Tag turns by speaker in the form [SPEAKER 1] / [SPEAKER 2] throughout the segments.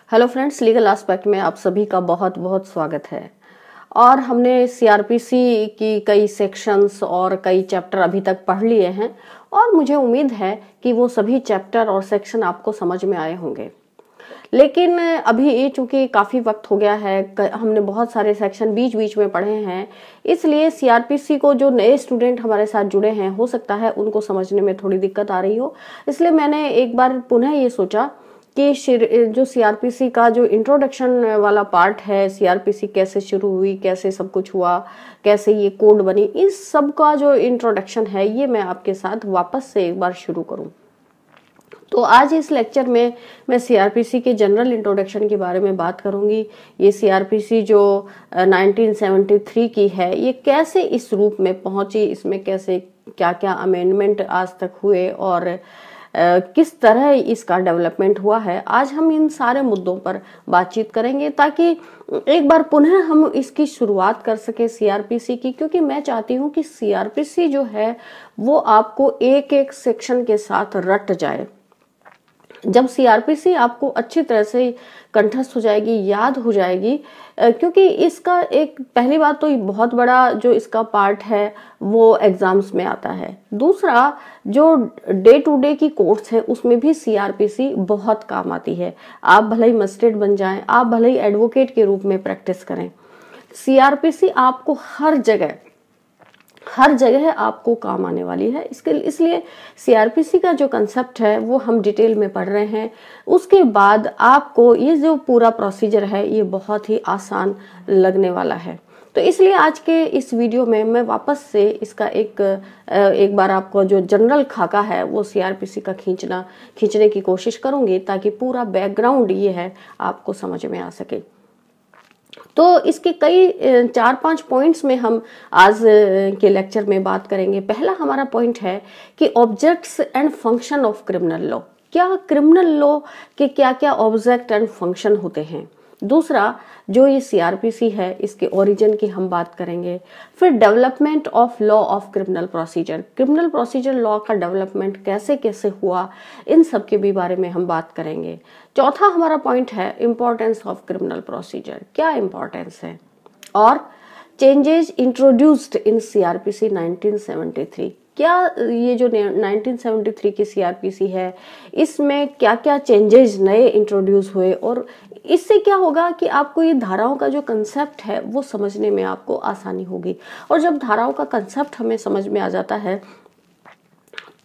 [SPEAKER 1] Hello friends, legal aspect में आप सभी का बहुत बहुत स्वागत है। और हमने सीआरपीसी की कई सेक्शंस और कई चैप्टर अभी तक पढ़ लिए हैं और मुझे उम्मीद है कि वो सभी चैप्टर और सेक्शन आपको समझ में आए होंगे। लेकिन अभी ये चूंकि काफ़ी वक्त हो गया है, हमने बहुत सारे सेक्शन बीच बीच में पढ़े हैं, इसलिए सीआरपीसी को जो नए स्टूडेंट हमारे साथ जुड़े हैं, हो सकता है उनको समझने में थोड़ी दिक्कत आ रही हो। इसलिए मैंने एक बार पुनः ये सोचा कि जो सीआरपीसी का जो इंट्रोडक्शन वाला पार्ट है, सीआरपीसी कैसे शुरू हुई, कैसे सब कुछ हुआ, कैसे ये कोड बनी, इस सब का जो इंट्रोडक्शन है ये मैं आपके साथ वापस से एक बार शुरू करूं। तो आज इस लेक्चर में मैं सीआरपीसी के जनरल इंट्रोडक्शन के बारे में बात करूंगी। ये सीआरपीसी जो 1973 की है, ये कैसे इस रूप में पहुंची, इसमें कैसे क्या क्या अमेंडमेंट आज तक हुए और किस तरह इसका डेवलपमेंट हुआ है, आज हम इन सारे मुद्दों पर बातचीत करेंगे ताकि एक बार पुनः हम इसकी शुरुआत कर सके सीआरपीसी की। क्योंकि मैं चाहती हूँ कि सीआरपीसी जो है वो आपको एक एक सेक्शन के साथ रट जाए। जब सीआरपीसी आपको अच्छी तरह से कंठस्थ हो जाएगी, याद हो जाएगी, क्योंकि इसका एक पहली बात तो बहुत बड़ा जो इसका पार्ट है वो एग्जाम्स में आता है। दूसरा, जो डे टू डे की कोर्स है उसमें भी सीआरपीसी बहुत काम आती है। आप भले ही मजिस्ट्रेट बन जाएं, आप भले ही एडवोकेट के रूप में प्रैक्टिस करें, सीआरपीसी आपको हर जगह आपको काम आने वाली है। इसलिए सीआरपीसी का जो कंसेप्ट है वो हम डिटेल में पढ़ रहे हैं। उसके बाद आपको ये जो पूरा प्रोसीजर है ये बहुत ही आसान लगने वाला है। तो इसलिए आज के इस वीडियो में मैं वापस से इसका एक बार आपको जो जनरल खाका है वो सीआरपीसी का खींचने की कोशिश करूंगी ताकि पूरा बैकग्राउंड ये है आपको समझ में आ सके। तो इसके कई 4-5 पॉइंट्स में हम आज के लेक्चर में बात करेंगे। पहला हमारा पॉइंट है कि objects and function of criminal law. क्या क्रिमिनल लॉ के क्या क्या ऑब्जेक्ट एंड फंक्शन होते हैं। दूसरा, जो ये सीआरपीसी है इसके ओरिजिन की हम बात करेंगे। फिर development of law of criminal procedure law का डेवलपमेंट कैसे कैसे हुआ, इन सब के भी बारे में हम बात करेंगे। चौथा हमारा पॉइंट है इंपॉर्टेंस ऑफ क्रिमिनल प्रोसीजर, क्या इंपॉर्टेंस है, और चेंजेस इंट्रोड्यूस्ड इन सीआरपीसी 1973। क्या ये जो 1973 की सीआरपीसी है इसमें क्या क्या चेंजेस नए इंट्रोड्यूस हुए, और इससे क्या होगा कि आपको ये धाराओं का जो कंसेप्ट है वो समझने में आपको आसानी होगी। और जब धाराओं का कंसेप्ट हमें समझ में आ जाता है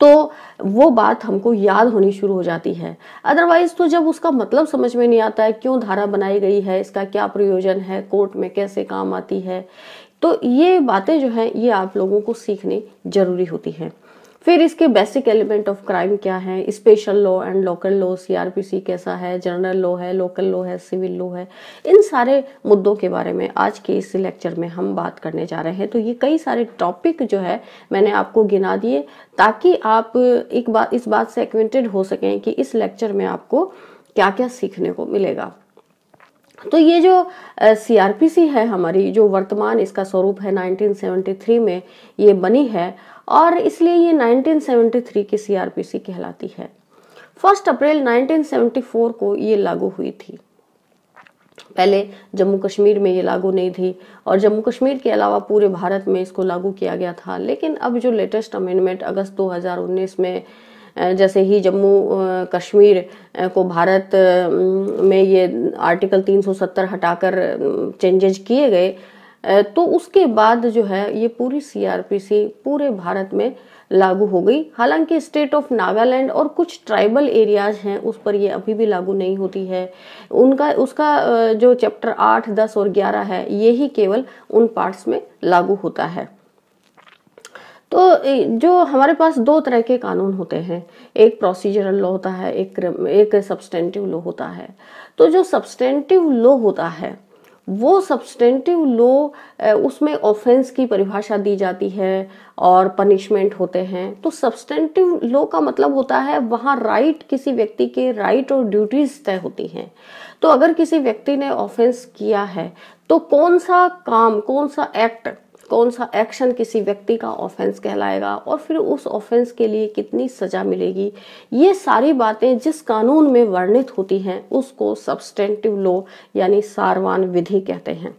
[SPEAKER 1] तो वो बात हमको याद होनी शुरू हो जाती है। अदरवाइज तो जब उसका मतलब समझ में नहीं आता है, क्यों धारा बनाई गई है, इसका क्या प्रयोजन है, कोर्ट में कैसे काम आती है, तो ये बातें जो हैं ये आप लोगों को सीखनी जरूरी होती हैं। फिर इसके बेसिक एलिमेंट ऑफ क्राइम क्या है, special law and local law, CrPC कैसा है, जनरल लॉ है, लोकल लॉ है, सिविल लॉ है, इन सारे मुद्दों के बारे में आज के इस लेक्चर में हम बात करने जा रहे हैं। तो ये कई सारे टॉपिक जो है मैंने आपको गिना दिए ताकि आप इस बात से एक्वेंटेड हो सकें कि इस लेक्चर में आपको क्या क्या सीखने को मिलेगा। तो ये जो सीआरपीसी है हमारी, जो वर्तमान इसका स्वरूप है 1973 में ये बनी है और इसलिए ये 1973 की सीआरपीसी कहलाती है। 1 अप्रैल 1974 को ये लागू हुई थी। पहले जम्मू कश्मीर में ये लागू नहीं थी और जम्मू कश्मीर के अलावा पूरे भारत में इसको लागू किया गया था। लेकिन अब जो लेटेस्ट अमेंडमेंट अगस्त 2019 में जैसे ही जम्मू कश्मीर को भारत में ये आर्टिकल 370 हटाकर चेंजेस किए गए, तो उसके बाद जो है ये पूरी सीआरपीसी पूरे भारत में लागू हो गई। हालांकि स्टेट ऑफ नागालैंड और कुछ ट्राइबल एरियाज हैं उस पर ये अभी भी लागू नहीं होती है। उसका जो चैप्टर 8, 10 और 11 है ये ही केवल उन पार्ट्स में लागू होता है। तो जो हमारे पास दो तरह के कानून होते हैं, एक प्रोसीजरल लॉ होता है, एक सब्सटेंटिव लॉ होता है। तो जो सब्सटेंटिव लॉ होता है वो सब्सटेंटिव लॉ, उसमें ऑफेंस की परिभाषा दी जाती है और पनिशमेंट होते हैं। तो सब्सटेंटिव लॉ का मतलब होता है वहां राइट, किसी व्यक्ति के राइट और ड्यूटीज तय होती हैं। तो अगर किसी व्यक्ति ने ऑफेंस किया है तो कौन सा काम, कौन सा एक्ट कौन सा एक्शन किसी व्यक्ति का ऑफेंस कहलाएगा और फिर उस ऑफेंस के लिए कितनी सजा मिलेगी, ये सारी बातें जिस कानून में वर्णित होती हैं उसको सब्सटेंटिव लॉ यानी सारवान विधि कहते हैं।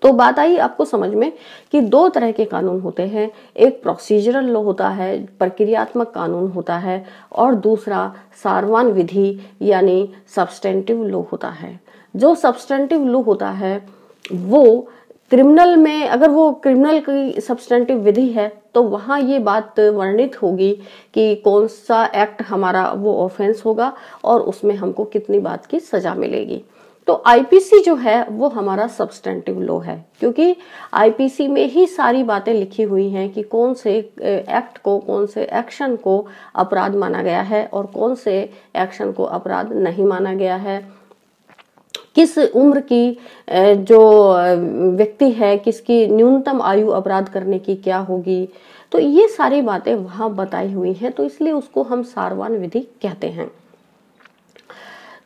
[SPEAKER 1] तो बात आई आपको समझ में कि दो तरह के कानून होते हैं, एक प्रोसीजरल लॉ होता है, प्रक्रियात्मक कानून होता है, और दूसरा सारवान विधि यानी सब्सटेंटिव लॉ होता है। जो सब्सटेंटिव लॉ होता है वो क्रिमिनल में, अगर वो क्रिमिनल की सब्सटेंटिव विधि है तो वहां ये बात वर्णित होगी कि कौन सा एक्ट हमारा वो ऑफेंस होगा और उसमें हमको कितनी बात की सजा मिलेगी। तो आईपीसी जो है वो हमारा सब्सटेंटिव लॉ है, क्योंकि आईपीसी में ही सारी बातें लिखी हुई हैं कि कौन से एक्ट को, कौन से एक्शन को अपराध माना गया है और कौन से एक्शन को अपराध नहीं माना गया है, किस उम्र की जो व्यक्ति है किसकी न्यूनतम आयु अपराध करने की क्या होगी। तो ये सारी बातें वहां बताई हुई हैं, तो इसलिए उसको हम सारवान विधि कहते हैं।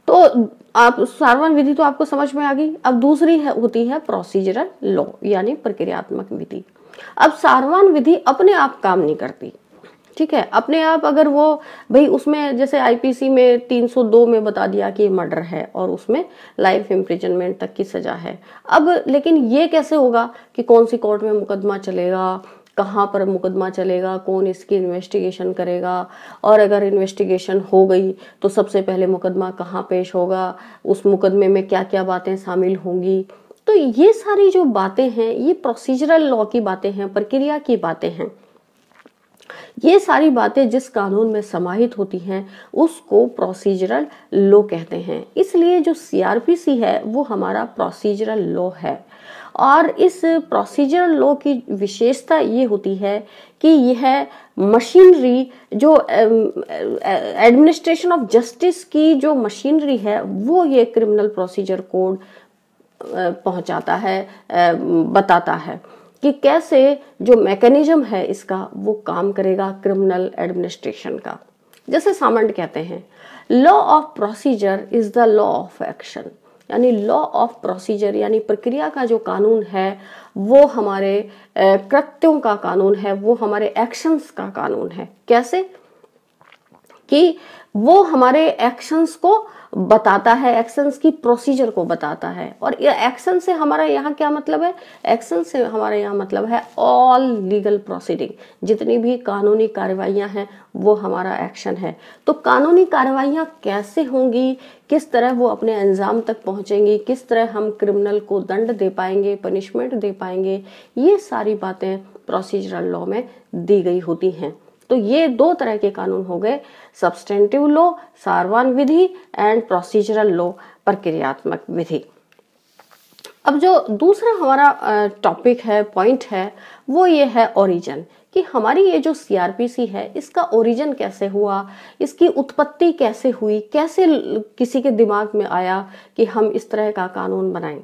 [SPEAKER 1] तो आप सारवान विधि तो आपको समझ में आ गई। अब दूसरी होती है प्रोसीजरल लॉ यानी प्रक्रियात्मक विधि। अब सारवान विधि अपने आप काम नहीं करती, ठीक है। अपने आप अगर वो भाई उसमें जैसे आईपीसी में 302 में बता दिया कि मर्डर है और उसमें लाइफ इम्प्रिजनमेंट तक की सजा है। अब लेकिन ये कैसे होगा कि कौन सी कोर्ट में मुकदमा चलेगा, कहाँ पर मुकदमा चलेगा, कौन इसकी इन्वेस्टिगेशन करेगा, और अगर इन्वेस्टिगेशन हो गई तो सबसे पहले मुकदमा कहाँ पेश होगा, उस मुकदमे में क्या क्या बातें शामिल होंगी। तो ये सारी जो बातें हैं ये प्रोसीजरल लॉ की बातें हैं, प्रक्रिया की बातें हैं। ये सारी बातें जिस कानून में समाहित होती हैं उसको प्रोसीजरल लॉ कहते हैं। इसलिए जो सीआरपीसी है वो हमारा प्रोसीजरल लॉ है। और इस प्रोसीजरल लॉ की विशेषता ये होती है कि यह मशीनरी जो एडमिनिस्ट्रेशन ऑफ जस्टिस की जो मशीनरी है वो ये क्रिमिनल प्रोसीजर कोड पहुंचाता है, बताता है कि कैसे जो मैकेनिज्म है इसका वो काम करेगा क्रिमिनल एडमिनिस्ट्रेशन का। जैसे सामंट कहते हैं, law of procedure is the law of action, यानी लॉ ऑफ प्रोसीजर यानी प्रक्रिया का जो कानून है वो हमारे कृत्यों का कानून है, वो हमारे एक्शंस का कानून है। कैसे कि वो हमारे एक्शंस को बताता है, एक्शंस की प्रोसीजर को बताता है। और ये एक्शन से हमारा यहाँ क्या मतलब है, एक्शन से हमारा यहाँ मतलब है ऑल लीगल प्रोसीडिंग, जितनी भी कानूनी कार्रवाइयाँ हैं वो हमारा एक्शन है। तो कानूनी कार्रवाइयाँ कैसे होंगी, किस तरह वो अपने अंजाम तक पहुंचेंगी, किस तरह हम क्रिमिनल को दंड दे पाएंगे, पनिशमेंट दे पाएंगे, ये सारी बातें प्रोसीजरल लॉ में दी गई होती हैं। तो ये दो तरह के कानून हो गए, substantive law Sarwan Vidhi and procedural law प्रक्रियात्मक विधि। अब जो दूसरा हमारा टॉपिक है, पॉइंट है, वो ये है ओरिजिन, कि हमारी ये जो सीआरपीसी है इसका ओरिजिन कैसे हुआ, इसकी उत्पत्ति कैसे हुई, कैसे किसी के दिमाग में आया कि हम इस तरह का कानून बनाएं।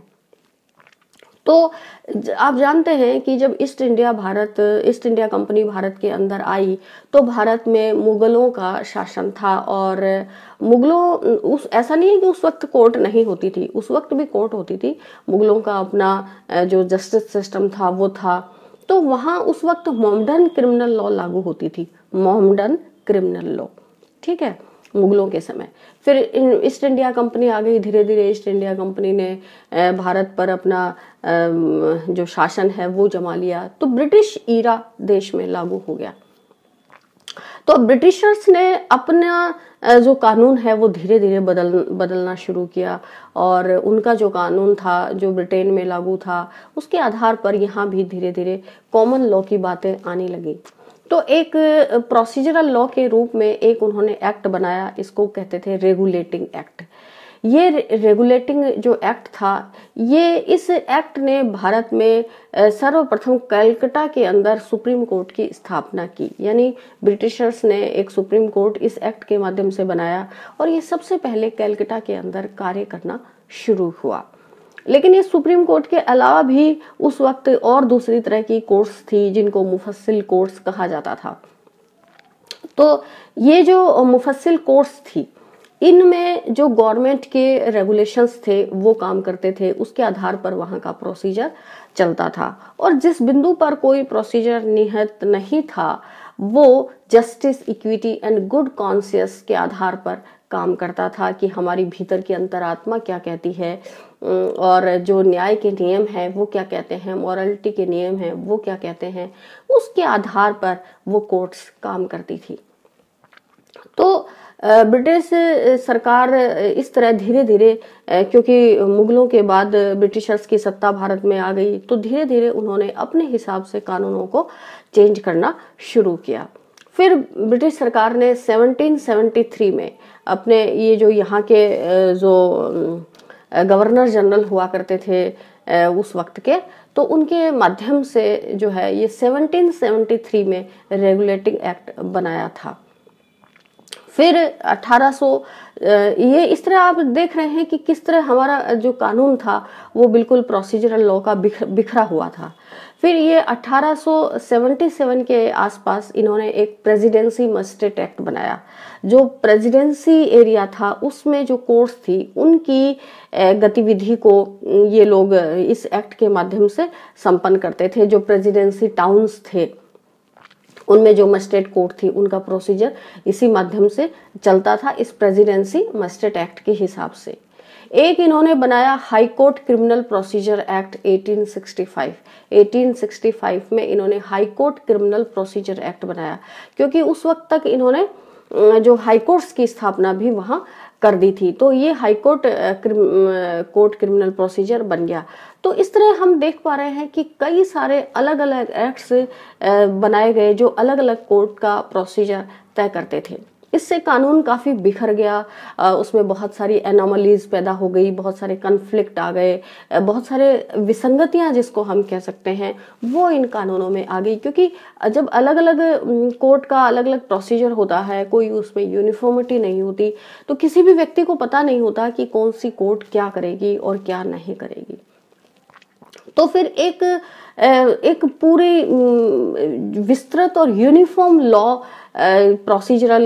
[SPEAKER 1] तो आप जानते हैं कि जब ईस्ट इंडिया कंपनी भारत के अंदर आई तो भारत में मुगलों का शासन था। और मुगलों ऐसा नहीं है कि उस वक्त कोर्ट नहीं होती थी, उस वक्त भी कोर्ट होती थी। मुगलों का अपना जो जस्टिस सिस्टम था वो था। तो वहां उस वक्त मोहम्मडन क्रिमिनल लॉ लागू होती थी, मोहम्मडन क्रिमिनल लॉ, ठीक है, मुगलों के समय। फिर ईस्ट इंडिया कंपनी आ गई, धीरे धीरे ईस्ट इंडिया कंपनी ने भारत पर अपना जो शासन है वो जमा लिया, तो ब्रिटिश ईरा देश में लागू हो गया। तो ब्रिटिशर्स ने अपना जो कानून है वो धीरे धीरे बदलना शुरू किया, और उनका जो कानून था जो ब्रिटेन में लागू था उसके आधार पर यहाँ भी धीरे धीरे कॉमन लॉ की बातें आने लगी। तो एक प्रोसीजरल लॉ के रूप में एक उन्होंने एक्ट बनाया, इसको कहते थे रेगुलेटिंग एक्ट। ये रेगुलेटिंग जो एक्ट था, ये इस एक्ट ने भारत में सर्वप्रथम कलकत्ता के अंदर सुप्रीम कोर्ट की स्थापना की। यानी ब्रिटिशर्स ने एक सुप्रीम कोर्ट इस एक्ट के माध्यम से बनाया और ये सबसे पहले कलकत्ता के अंदर कार्य करना शुरू हुआ। लेकिन ये सुप्रीम कोर्ट के अलावा भी उस वक्त और दूसरी तरह की कोर्ट्स थी जिनको मुफस्सिल कोर्ट्स कहा जाता था। तो ये जो मुफस्सिल कोर्ट्स थी इनमें जो गवर्नमेंट के रेगुलेशंस थे वो काम करते थे, उसके आधार पर वहाँ का प्रोसीजर चलता था। और जिस बिंदु पर कोई प्रोसीजर निहित नहीं था वो justice, equity and good conscious के आधार पर काम करता था कि हमारी भीतर की अंतरात्मा क्या कहती है और जो न्याय के नियम है वो क्या कहते हैं, मॉरलिटी के नियम है वो क्या कहते हैं, उसके आधार पर वो कोर्ट्स काम करती थी। तो ब्रिटिश सरकार इस तरह धीरे धीरे, क्योंकि मुगलों के बाद ब्रिटिशर्स की सत्ता भारत में आ गई, तो धीरे धीरे उन्होंने अपने हिसाब से कानूनों को चेंज करना शुरू किया। फिर ब्रिटिश सरकार ने 1773 में अपने ये जो यहाँ के जो गवर्नर जनरल हुआ करते थे उस वक्त के, तो उनके माध्यम से जो है ये 1773 में रेगुलेटिंग एक्ट बनाया था। फिर 1800 ये इस तरह आप देख रहे हैं कि किस तरह हमारा जो कानून था वो बिल्कुल प्रोसीजरल लॉ का बिखरा हुआ था। फिर ये 1877 के आसपास इन्होंने एक प्रेसिडेंसी मजिस्ट्रेट एक्ट बनाया। जो प्रेसिडेंसी एरिया था उसमें जो कोर्ट्स थी उनकी गतिविधि को ये लोग इस एक्ट के माध्यम से संपन्न करते थे। जो प्रेसिडेंसी टाउन्स थे उनमें जो मजिस्ट्रेट कोर्ट थी उनका प्रोसीजर इसी माध्यम से चलता था, इस प्रेसिडेंसी मजिस्ट्रेट एक्ट के हिसाब से। एक इन्होंने बनाया high court criminal procedure act 1865। 1865 में इन्होंने high court criminal procedure act बनाया, क्योंकि उस वक्त तक इन्होंने जो हाई कोर्ट्स की स्थापना भी वहां कर दी थी, तो ये high court court criminal procedure बन गया। तो इस तरह हम देख पा रहे हैं कि कई सारे अलग अलग एक्ट्स बनाए गए जो अलग अलग कोर्ट का प्रोसीजर तय करते थे। इससे कानून काफी बिखर गया, उसमें बहुत सारी एनोमलीज पैदा हो गई, बहुत सारे कन्फ्लिक्ट आ गए, बहुत सारे विसंगतियां जिसको हम कह सकते हैं वो इन कानूनों में आ गई। क्योंकि जब अलग अलग कोर्ट का अलग अलग प्रोसीजर होता है, कोई उसमें यूनिफॉर्मिटी नहीं होती, तो किसी भी व्यक्ति को पता नहीं होता कि कौन सी कोर्ट क्या करेगी और क्या नहीं करेगी। तो फिर एक पूरी विस्तृत और यूनिफॉर्म लॉ, प्रोसीजरल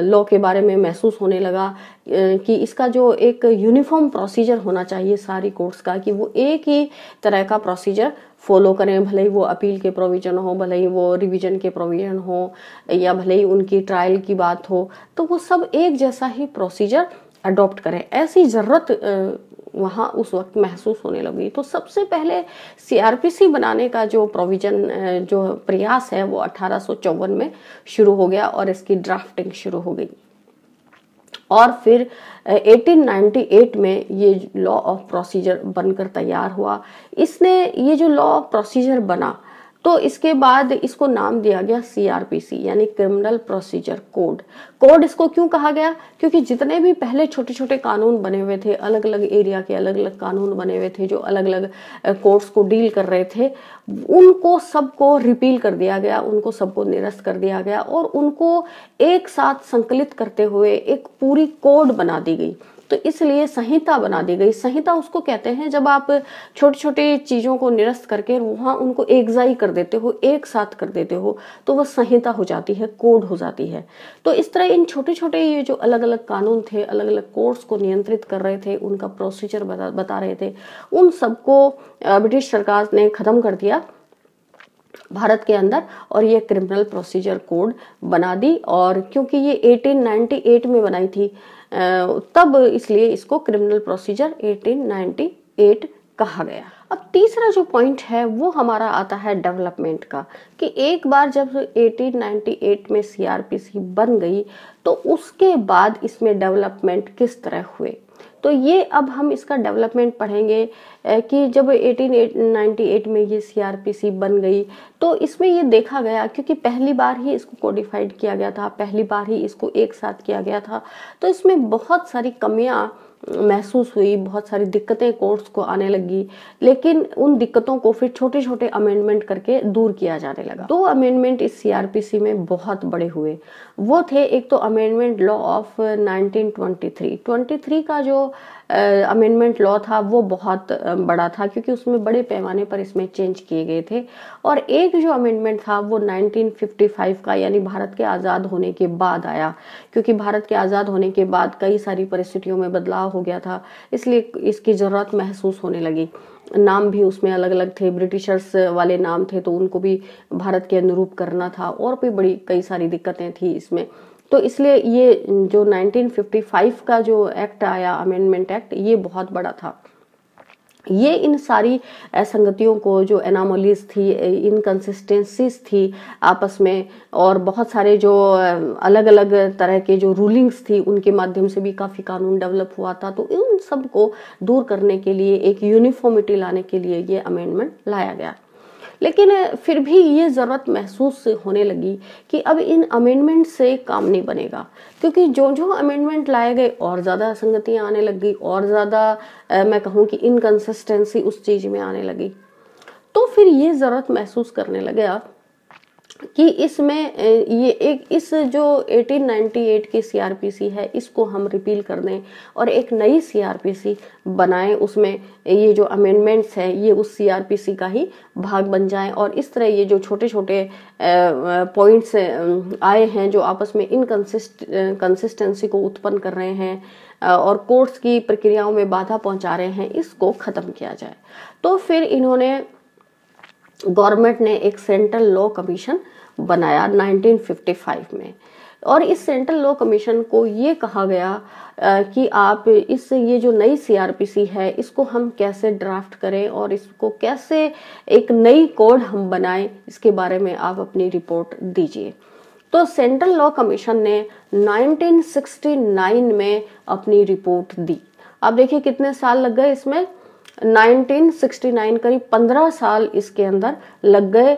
[SPEAKER 1] लॉ के बारे में महसूस होने लगा कि इसका जो एक यूनिफॉर्म प्रोसीजर होना चाहिए सारी कोर्ट्स का, कि वो एक ही तरह का प्रोसीजर फॉलो करें, भले ही वो अपील के प्रोविजन हो, भले ही वो रिवीजन के प्रोविजन हो, या भले ही उनकी ट्रायल की बात हो, तो वो सब एक जैसा ही प्रोसीजर अडॉप्ट करें। ऐसी जरूरत वहाँ उस वक्त महसूस होने लगी। तो सबसे पहले सीआरपीसी बनाने का जो प्रोविजन, जो प्रयास है वो 1854 में शुरू हो गया और इसकी ड्राफ्टिंग शुरू हो गई। और फिर 1898 में ये लॉ ऑफ प्रोसीजर बनकर तैयार हुआ। इसने ये जो लॉ ऑफ प्रोसीजर बना तो इसके बाद इसको नाम दिया गया सीआरपीसी, यानी क्रिमिनल प्रोसीजर कोड। कोड इसको क्यों कहा गया? क्योंकि जितने भी पहले छोटे छोटे कानून बने हुए थे, अलग अलग एरिया के अलग अलग कानून बने हुए थे जो अलग अलग कोर्ट्स को डील कर रहे थे, उनको सबको रिपील कर दिया गया, उनको सबको निरस्त कर दिया गया और उनको एक साथ संकलित करते हुए एक पूरी कोड बना दी गई। तो इसलिए संहिता बना दी गई। संहिता उसको कहते हैं जब आप छोटी छोटी चीजों को निरस्त करके वहां उनको एकजाई कर देते हो, एक साथ कर देते हो, तो वह संहिता हो जाती है, कोड हो जाती है। तो इस तरह इन छोटे छोटे ये जो अलग अलग कानून थे, अलग अलग कोर्ट्स को नियंत्रित कर रहे थे, उनका प्रोसीजर बता रहे थे, उन सबको ब्रिटिश सरकार ने खत्म कर दिया भारत के अंदर और ये क्रिमिनल प्रोसीजर कोड बना दी। और क्योंकि ये 1898 में बनाई थी तब इसलिए इसको क्रिमिनल प्रोसीजर 1898 कहा गया। अब तीसरा जो पॉइंट है वो हमारा आता है डेवलपमेंट का, कि एक बार जब 1898 में सीआरपीसी बन गई तो उसके बाद इसमें डेवलपमेंट किस तरह हुए। तो ये अब हम इसका डेवलपमेंट पढ़ेंगे कि जब 1898 में ये सीआरपीसी बन गई तो इसमें ये देखा गया, क्योंकि पहली बार ही इसको कोडिफाइड किया गया था, पहली बार ही इसको एक साथ किया गया था, तो इसमें बहुत सारी कमियां महसूस हुई, बहुत सारी दिक्कतें कोर्ट्स को आने लगी। लेकिन उन दिक्कतों को फिर छोटे छोटे अमेंडमेंट करके दूर किया जाने लगा। 2 अमेंडमेंट इस सीआरपीसी में बहुत बड़े हुए। वो थे, एक तो अमेंडमेंट लॉ ऑफ 1923 का जो अमेंडमेंट लॉ था वो बहुत बड़ा था, क्योंकि उसमें बड़े पैमाने पर इसमें चेंज किए गए थे। और एक जो अमेंडमेंट था वो 1955 का, यानी भारत के आज़ाद होने के बाद आया, क्योंकि भारत के आज़ाद होने के बाद कई सारी परिस्थितियों में बदलाव हो गया था, इसलिए इसकी ज़रूरत महसूस होने लगी। नाम भी उसमें अलग अलग थे, ब्रिटिशर्स वाले नाम थे तो उनको भी भारत के अनुरूप करना था, और भी बड़ी कई सारी दिक्कतें थी इसमें। तो इसलिए ये जो 1955 का जो एक्ट आया, अमेंडमेंट एक्ट, ये बहुत बड़ा था। ये इन सारी असंगतियों को, जो एनामोलीज थी, इनकंसिस्टेंसीज थी आपस में, और बहुत सारे जो अलग अलग तरह के जो रूलिंग्स थी उनके माध्यम से भी काफ़ी कानून डेवलप हुआ था, तो इन सब को दूर करने के लिए, एक यूनिफॉर्मिटी लाने के लिए ये अमेंडमेंट लाया गया। लेकिन फिर भी ये ज़रूरत महसूस होने लगी कि अब इन अमेंडमेंट से काम नहीं बनेगा, क्योंकि जो जो अमेंडमेंट लाए गए और ज़्यादा असंगतियाँ आने लग गई, और ज़्यादा मैं कहूँ कि इनकंसिस्टेंसी उस चीज़ में आने लगी। तो फिर ये ज़रूरत महसूस करने लगे कि इसमें ये एक, इस जो 1898 की सीआरपीसी है इसको हम रिपील कर दें और एक नई सीआरपीसी बनाएं, उसमें ये जो अमेंडमेंट्स हैं ये उस सीआरपीसी का ही भाग बन जाएं, और इस तरह ये जो छोटे छोटे पॉइंट्स आए हैं जो आपस में कंसिस्टेंसी को उत्पन्न कर रहे हैं और कोर्ट्स की प्रक्रियाओं में बाधा पहुंचा रहे हैं, इसको खत्म किया जाए। तो फिर इन्होंने, गवर्नमेंट ने एक सेंट्रल लॉ कमीशन बनाया 1955 में, और इस सेंट्रल लॉ कमीशन को ये कहा गया कि आप ये जो नई सीआरपीसी है इसको हम कैसे ड्राफ्ट करें और इसको कैसे एक नई कोड हम बनाएं, इसके बारे में आप अपनी रिपोर्ट दीजिए। तो सेंट्रल लॉ कमीशन ने 1969 में अपनी रिपोर्ट दी। आप देखिए कितने साल लग गए इसमें, 1969, करीब 15 साल इसके अंदर लग गए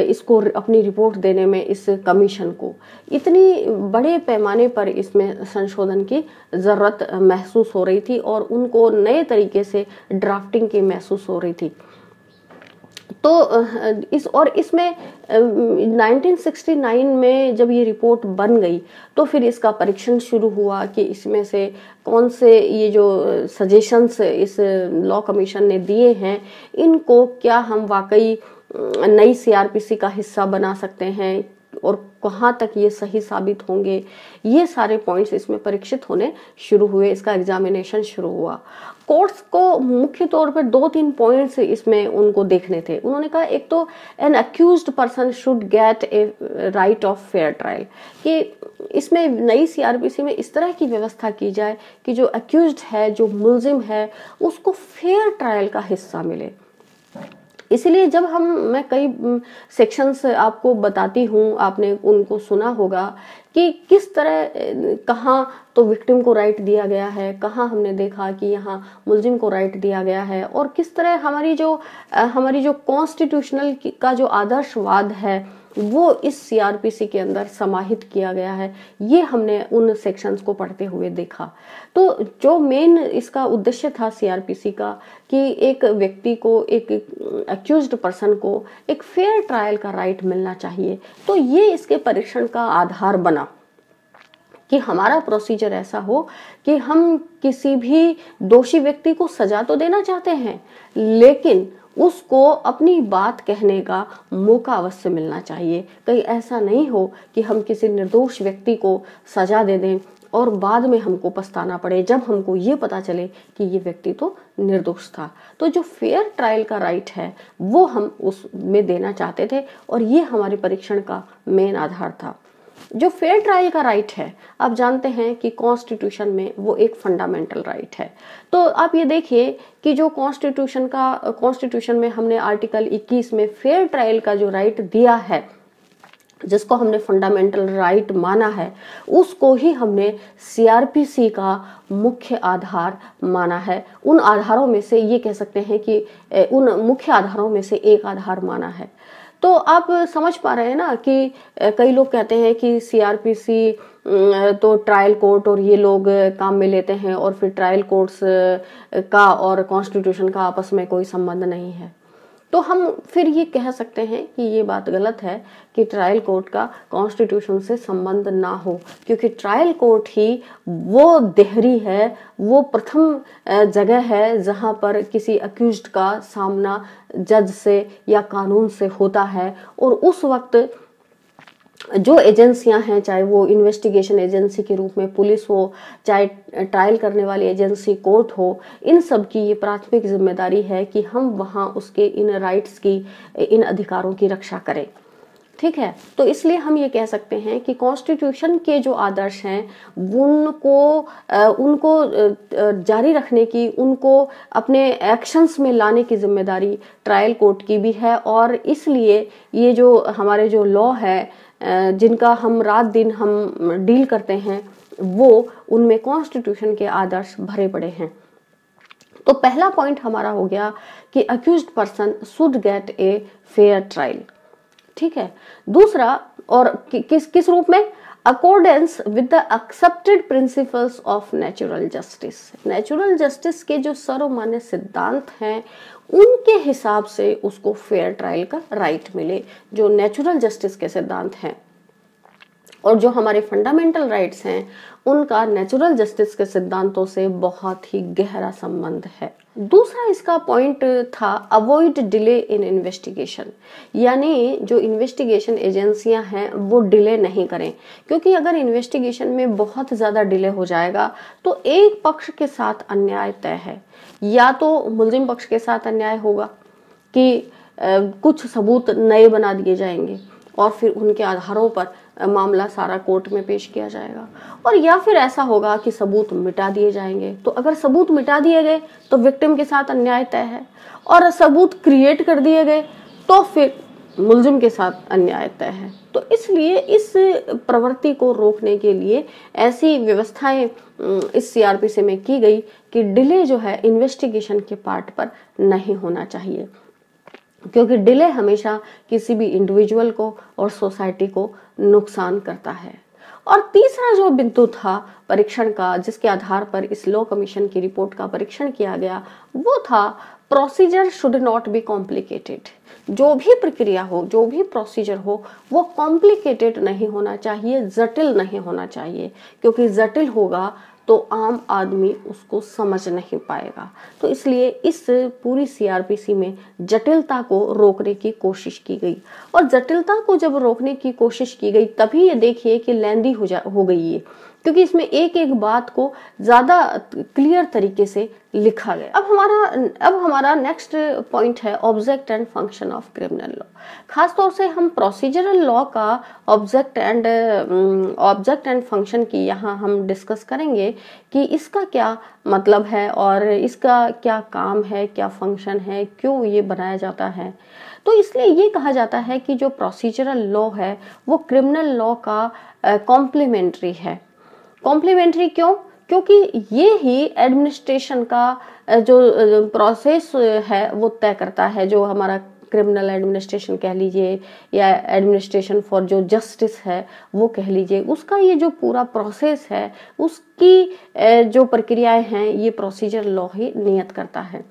[SPEAKER 1] इसको अपनी रिपोर्ट देने में, इस कमीशन को। इतनी बड़े पैमाने पर इसमें संशोधन की ज़रूरत महसूस हो रही थी और उनको नए तरीके से ड्राफ्टिंग की महसूस हो रही थी। तो इसमें 1969 में जब ये रिपोर्ट बन गई तो फिर इसका परीक्षण शुरू हुआ कि इसमें से कौन से ये जो सजेशंस इस लॉ कमीशन ने दिए हैं इनको क्या हम वाकई नई सीआरपीसी का हिस्सा बना सकते हैं और कहाँ तक ये सही साबित होंगे। ये सारे पॉइंट्स इसमें परीक्षित होने शुरू हुए, इसका एग्जामिनेशन शुरू हुआ। कोर्ट्स को मुख्य तौर पर 2-3 पॉइंट्स इसमें उनको देखने थे। उन्होंने कहा, एक तो an accused person should get a right of fair trial, कि इसमें नई सीआरपीसी में इस तरह की व्यवस्था की जाए कि जो अक्यूज्ड है, जो मुलजिम है, उसको फेयर ट्रायल का हिस्सा मिले। इसलिए जब मैं कई सेक्शंस आपको बताती हूँ, आपने उनको सुना होगा कि किस तरह, कहाँ तो विक्टिम को राइट दिया गया है, कहाँ हमने देखा कि यहाँ मुलजिम को राइट दिया गया है, और किस तरह हमारी जो कॉन्स्टिट्यूशनल का जो आदर्शवाद है वो इस सीआरपीसी के अंदर समाहित किया गया है। ये हमने उन सेक्शंस को पढ़ते हुए देखा। तो जो मेन इसका उद्देश्य था सीआरपीसी का, कि एक व्यक्ति को, एक अक्यूज्ड पर्सन को एक फेयर ट्रायल का राइट मिलना चाहिए। तो ये इसके परीक्षण का आधार बना कि हमारा प्रोसीजर ऐसा हो कि हम किसी भी दोषी व्यक्ति को सजा तो देना चाहते हैं, लेकिन उसको अपनी बात कहने का मौका अवश्य मिलना चाहिए। कहीं ऐसा नहीं हो कि हम किसी निर्दोष व्यक्ति को सजा दे दें और बाद में हमको पछताना पड़े जब हमको ये पता चले कि ये व्यक्ति तो निर्दोष था। तो जो फेयर ट्रायल का राइट है वो हम उसमें देना चाहते थे, और ये हमारे परीक्षण का मेन आधार था। जो फेयर ट्रायल का राइट है, आप जानते हैं कि कॉन्स्टिट्यूशन में वो एक फंडामेंटल राइट है। तो आप ये देखिए कि जो कॉन्स्टिट्यूशन में हमने आर्टिकल 21 में फेयर ट्रायल का जो राइट दिया है, जिसको हमने फंडामेंटल राइट माना है, उसको ही हमने सीआरपीसी का मुख्य आधार माना है। उन आधारों में से, ये कह सकते हैं कि उन मुख्य आधारों में से एक आधार माना है। तो आप समझ पा रहे हैं ना कि कई लोग कहते हैं कि सीआरपीसी तो ट्रायल कोर्ट और ये लोग काम में लेते हैं, और फिर ट्रायल कोर्ट्स का और कॉन्स्टिट्यूशन का आपस में कोई संबंध नहीं है। तो हम फिर ये कह सकते हैं कि ये बात गलत है कि ट्रायल कोर्ट का कॉन्स्टिट्यूशन से संबंध ना हो, क्योंकि ट्रायल कोर्ट ही वो देहरी है, वो प्रथम जगह है जहां पर किसी अक्यूज्ड का सामना जज से या कानून से होता है। और उस वक्त जो एजेंसियां हैं, चाहे वो इन्वेस्टिगेशन एजेंसी के रूप में पुलिस हो, चाहे ट्रायल करने वाली एजेंसी कोर्ट हो, इन सब की ये प्राथमिक जिम्मेदारी है कि हम वहां उसके इन राइट्स की, इन अधिकारों की रक्षा करें। ठीक है, तो इसलिए हम ये कह सकते हैं कि कॉन्स्टिट्यूशन के जो आदर्श हैं उनको जारी रखने की, उनको अपने एक्शंस में लाने की जिम्मेदारी ट्रायल कोर्ट की भी है। और इसलिए ये जो हमारे जो लॉ है जिनका हम रात दिन हम डील करते हैं, वो उनमें कॉन्स्टिट्यूशन के आदर्श भरे पड़े हैं। तो पहला पॉइंट हमारा हो गया कि accused person should get a fair trial. ठीक है, दूसरा, और किस रूप में, accordance with the accepted principles of natural justice. Natural justice के जो सर्वमान्य सिद्धांत हैं उनके हिसाब से उसको फेयर ट्रायल का राइट मिले, जो नेचुरल जस्टिस के सिद्धांत हैं। और जो हमारे फंडामेंटल राइट्स हैं उनका नेचुरल जस्टिस के सिद्धांतों से बहुत ही गहरा संबंध है। दूसरा इसका पॉइंट था अवॉइड डिले इन इन्वेस्टिगेशन, यानी जो इन्वेस्टिगेशन एजेंसियां हैं वो डिले नहीं करें, क्योंकि अगर इन्वेस्टिगेशन में बहुत ज्यादा डिले हो जाएगा तो एक पक्ष के साथ अन्याय तय है। या तो मुल्जिम पक्ष के साथ अन्याय होगा कि कुछ सबूत नए बना दिए जाएंगे और फिर उनके आधारों पर मामला सारा कोर्ट में पेश किया जाएगा, और या फिर ऐसा होगा कि सबूत मिटा दिए जाएंगे। तो अगर सबूत मिटा दिए गए तो विक्टिम के साथ अन्याय तय है, और सबूत क्रिएट कर दिए गए तो फिर मुल्जिम के साथ अन्याय तय है। तो इसलिए इस प्रवृत्ति को रोकने के लिए ऐसी व्यवस्थाएं इस सीआरपीसी में की गई कि डिले जो है इन्वेस्टिगेशन के पार्ट पर नहीं होना चाहिए, क्योंकि डिले हमेशा किसी भी इंडिविजुअल को और सोसाइटी को नुकसान करता है। और तीसरा जो बिंदु था परीक्षण का, जिसके आधार पर इस लॉ कमीशन की रिपोर्ट का परीक्षण किया गया, वो था procedure should not be complicated. जो भी प्रक्रिया हो, जो भी प्रोसीजर हो, वो कॉम्प्लिकेटेड नहीं होना चाहिए, जटिल नहीं होना चाहिए, क्योंकि जटिल होगा तो आम आदमी उसको समझ नहीं पाएगा। तो इसलिए इस पूरी सीआरपीसी में जटिलता को रोकने की कोशिश की गई, और जटिलता को जब रोकने की कोशिश की गई तभी ये देखिए कि लेंदी हो गई है, क्योंकि इसमें एक एक बात को ज्यादा क्लियर तरीके से लिखा गया। अब हमारा नेक्स्ट पॉइंट है object and function of criminal law. खासतौर से हम प्रोसीजरल लॉ का ऑब्जेक्ट एंड फंक्शन की यहाँ हम डिस्कस करेंगे कि इसका क्या मतलब है और इसका क्या काम है, क्या फंक्शन है, क्यों ये बनाया जाता है। तो इसलिए ये कहा जाता है कि जो प्रोसीजरल लॉ है वो क्रिमिनल लॉ का कॉम्प्लीमेंट्री है। कॉम्प्लीमेंट्री क्यों? क्योंकि ये ही एडमिनिस्ट्रेशन का जो प्रोसेस है वो तय करता है। जो हमारा क्रिमिनल एडमिनिस्ट्रेशन कह लीजिए या एडमिनिस्ट्रेशन फॉर जो जस्टिस है वो कह लीजिए, उसका ये जो पूरा प्रोसेस है, उसकी जो प्रक्रियाएं हैं, ये प्रोसीजर लॉ ही नियत करता है।